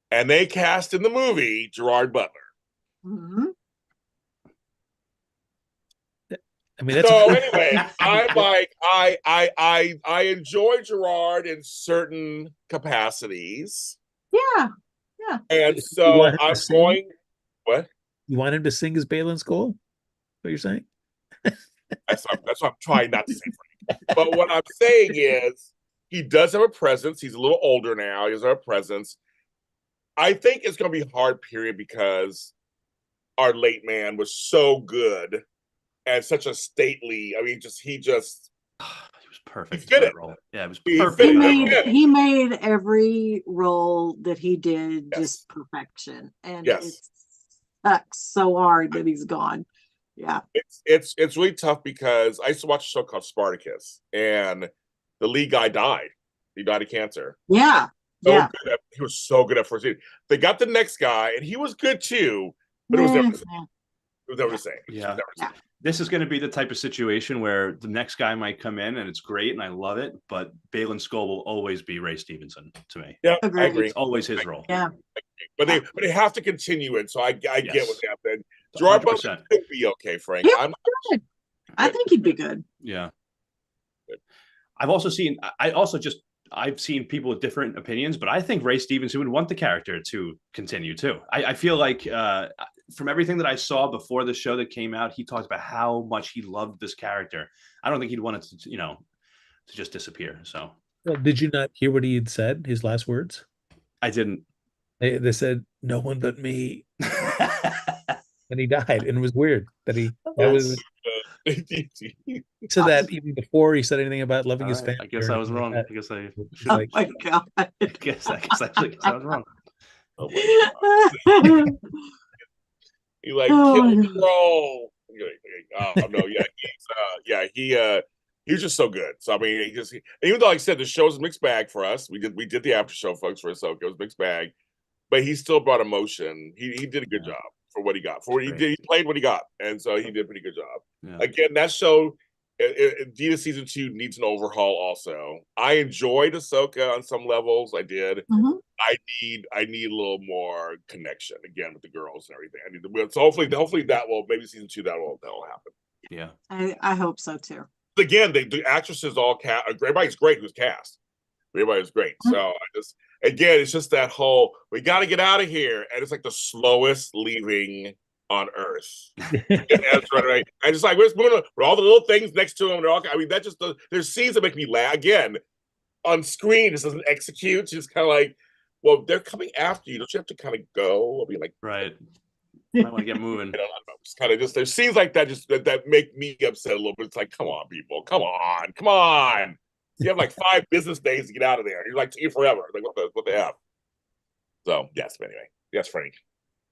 And they cast in the movie Gerard Butler. Mm-hmm. I mean, that's so anyway, I'm like, I enjoy Gerard in certain capacities. Yeah. And so I'm going. What? You want him to sing his Baylan Skoll? What you're saying? That's what I'm trying not to say, Frank. But what I'm saying is, he does have a presence. He's a little older now. He does have a presence. I think it's going to be a hard period because our late man was so good and such a stately. I mean, he was perfect. He did it. Role. Yeah, it was perfect. He made every role that he did just perfection, and it sucks so hard that he's gone. Yeah, it's really tough because I used to watch a show called Spartacus, and the lead guy died. He died of cancer. Yeah. He was so good at first season. They got the next guy, and he was good too, but it was never the same. It was never the same. Yeah. This is going to be the type of situation where the next guy might come in and it's great and I love it, but Baylan Skoll will always be Ray Stevenson to me. Yeah, I agree. It's always his role. Yeah. But they have to continue it, so I get what happened. 100%. Gerard Butler could be okay, Frank. Yeah, I think he'd be good. Yeah. I've seen people with different opinions, but I think Ray Stevenson would want the character to continue too. I feel like from everything that I saw before the show that came out, he talked about how much he loved this character. I don't think he'd want it to, to just disappear. So, did you not hear what he had said? His last words? I didn't. They said, "No one but me," and he died. And it was weird that he said that even before he said anything about loving his family. I guess I was wrong. Like I guess I. Oh my god! I guess I was wrong. Oh my god. He kill the role. No, he's just so good. So I mean, even though, like I said, the show's a mixed bag for us. We did the after show, folks, for Ahsoka. It was a mixed bag, but he still brought emotion. He did a good job for what he got. He played what he got, and so he did a pretty good job. Yeah. Again, that show, Dita season 2 needs an overhaul. Also, I enjoyed Ahsoka on some levels. I did. Mm-hmm. I need a little more connection again with the girls and everything. So hopefully maybe season 2 that will happen. Yeah, I hope so too. Again, the actresses all cast. Everybody's great who's cast. Everybody's great. Mm-hmm. So it's just that whole we got to get out of here, and it's like the slowest leaving on Earth. That's right. And just like with all the little things next to him. There's scenes that make me laugh. Again, on screen, this doesn't execute. It's just kind of like, well, they're coming after you. Don't you have to kind of go? I'll be like, right. I want to get moving. It's kind of there's scenes like that that make me upset a little bit. It's like, come on, people, come on. You have like 5 business days to get out of there. You're like here forever. Like what the F? So yes, but anyway, yes, Frank.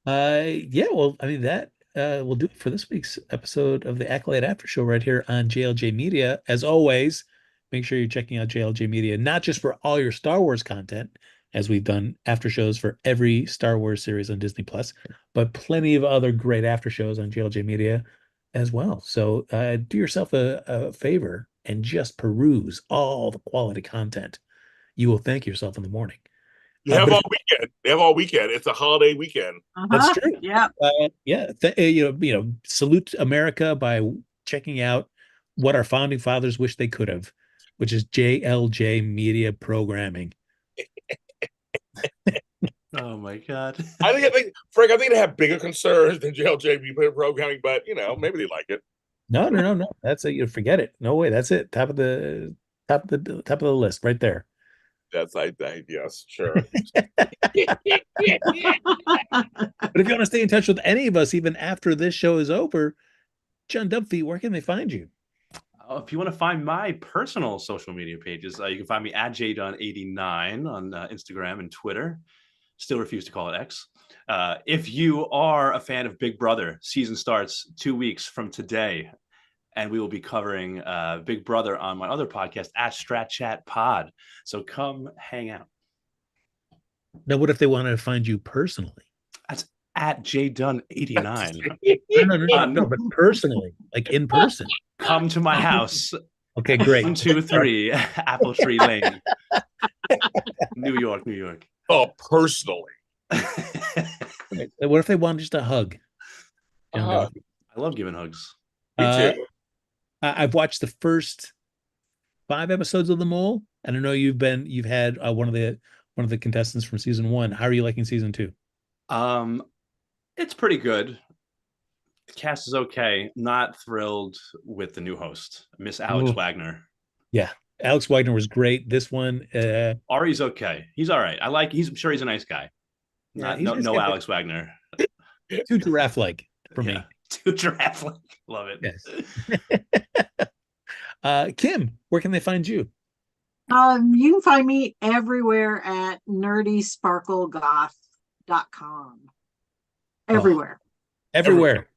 Well, I mean that will do it for this week's episode of the Acolyte After Show right here on JLJ Media. As always, make sure you're checking out JLJ Media, not just for all your Star Wars content, as we've done after shows for every Star Wars series on Disney Plus, but plenty of other great after shows on GLJ Media as well. So do yourself a favor and just peruse all the quality content. You will thank yourself in the morning. You have all weekend. They have all weekend. It's a holiday weekend. That's true. Yeah. Salute America by checking out what our founding fathers wish they could have, which is JLJ Media Programming. Oh my God. Frank, I think they have bigger concerns than JLJ Media Programming, but maybe they like it. No. That's it. You forget it. No way. That's it. Top of the list right there. That's yes, sure. But if you want to stay in touch with any of us, even after this show is over, John Dunphy, where can they find you? If you want to find my personal social media pages, you can find me at jdun89 on Instagram and Twitter. Still refuse to call it X. If you are a fan of Big Brother, season starts 2 weeks from today, and we will be covering Big Brother on my other podcast at Strat Chat Pod. So come hang out. Now, what if they wanted to find you personally? That's at jdun89. No, but personally, like in person. Come to my house. Okay, great. 123 Apple Tree Lane, New York. Oh, personally. What if they want just a hug? I love giving hugs. Me too. I've watched the first 5 episodes of The Mole, and I know you've had one of the contestants from season 1. How are you liking season 2? It's pretty good. The cast is okay. Not thrilled with the new host, Miss Alex Wagner. Yeah, Alex Wagner was great. This one, Ari's okay. He's all right. I'm sure he's a nice guy. No Alex Wagner. Too giraffe-like for me. Too giraffe-like. Love it. Yes. Kim, where can they find you? You can find me everywhere at nerdysparklegoth.com. Everywhere. Everywhere.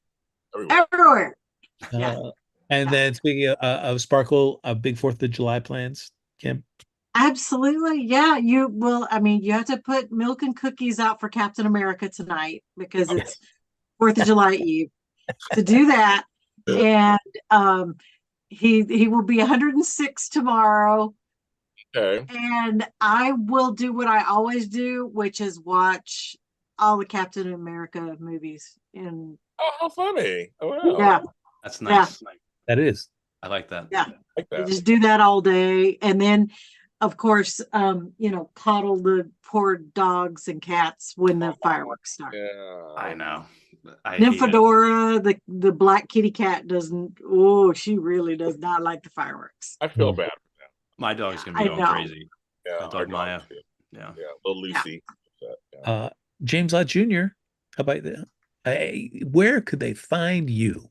Yeah. And then speaking of Sparkle, big 4th of July plans, Kim? Absolutely. Yeah. You have to put milk and cookies out for Captain America tonight because it's 4th of July Eve. To do that, and he will be 106 tomorrow. Okay. And I will do what I always do, which is watch all the Captain America movies. Oh, how funny! Oh, wow. Yeah, that's nice. Yeah. That is. I like that. Yeah, like that. Just do that all day, and then, of course, coddle the poor dogs and cats when the fireworks start. Yeah, I know. Nymphadora, the black kitty cat, doesn't. Oh, she really does not like the fireworks. I feel bad for that. My dog's gonna be going crazy. Yeah, my dog Maya. Yeah, little Lucy. Yeah. James Lott Jr. How about that? Where could they find you?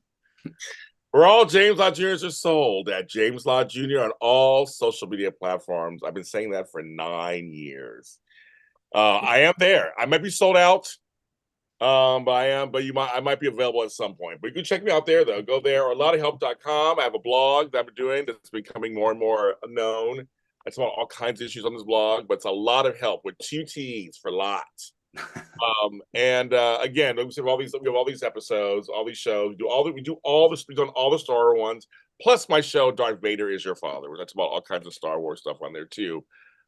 We're all James Lott Jr.'s are sold at James Lott Jr. on all social media platforms. I've been saying that for 9 years. I am there. I might be sold out. But I might be available at some point. But you can check me out there though. Go there or lottahelp.com. I have a blog that I'm doing that's becoming more and more known. I talk about all kinds of issues on this blog, but it's a lot of help with 2 T's for lots. Again, we have all these episodes, all these shows. We've done all the Star Wars ones, plus my show Darth Vader is Your Father, where that's about all kinds of Star Wars stuff on there too.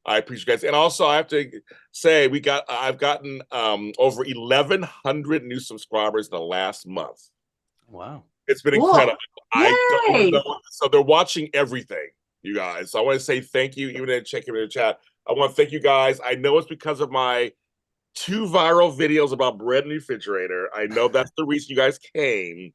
I appreciate you guys. And also I have to say I've gotten over 1,100 new subscribers in the last month. Wow. It's been incredible. I don't know. So they're watching everything, you guys. So I want to say thank you, even in the chat. I want to thank you guys. I know it's because of my 2 viral videos about bread in the refrigerator. I know that's the reason you guys came,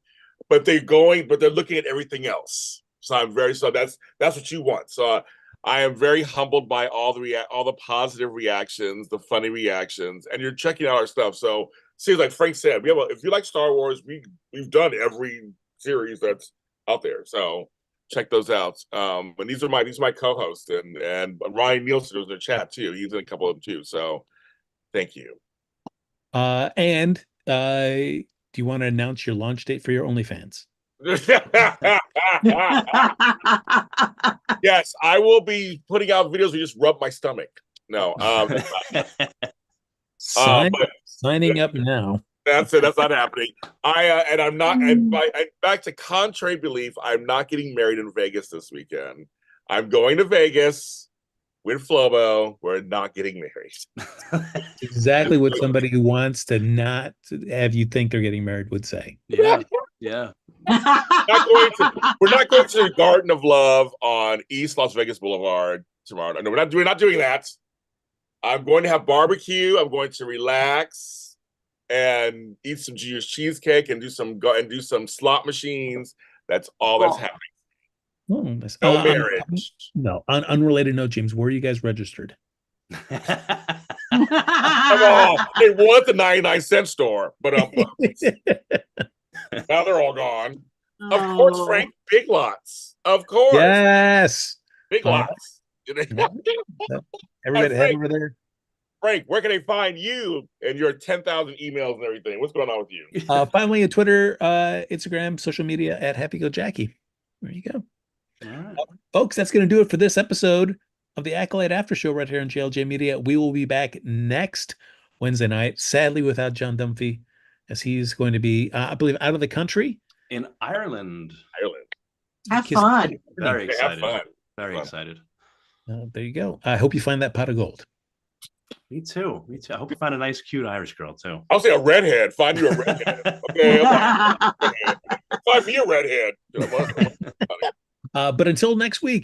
but they're looking at everything else. So that's what you want. So I am very humbled by all the positive reactions, the funny reactions, and you're checking out our stuff. So, see, like Frank said, if you like Star Wars, we've done every series that's out there. So check those out. And these are my co-hosts, and Ryan Nielsen was in the chat too. He's in a couple of them too. So thank you. And do you want to announce your launch date for your OnlyFans? Yes, I will be putting out videos where you just rub my stomach. No. Signing up now. That's it. That's not happening. And I'm not. And back to contrary belief, I'm not getting married in Vegas this weekend. I'm going to Vegas with Flobo. We're not getting married. Exactly what somebody who wants to not have you think they're getting married would say. Yeah. Yeah. We're not going to the Garden of Love on East Las Vegas Boulevard tomorrow. No, we're not doing that. I'm going to have barbecue. I'm going to relax and eat some Jewish cheesecake and do some slot machines. That's all that's happening. No marriage. No. On unrelated note, James, where are you guys registered? Come on. It was the 99-cent store, but now they're all gone. Of course, Frank. Big Lots. Of course. Yes. Big Lots. Everybody head over there. Frank, where can they find you and your 10,000 emails and everything? What's going on with you? Finally, on Twitter, Instagram, social media at Happy Go Jackie. There you go. All right. Folks, that's going to do it for this episode of the Acolyte After Show right here on JLJ Media. We will be back next Wednesday night, sadly without John Dunphy, as he's going to be, I believe, out of the country. In Ireland. Have fun. Very excited. Have fun. Very excited. There you go. I hope you find that pot of gold. Me too. I hope you find a nice, cute Irish girl too. I'll say a redhead. Find you a redhead. Okay. Find me a redhead. But until next week,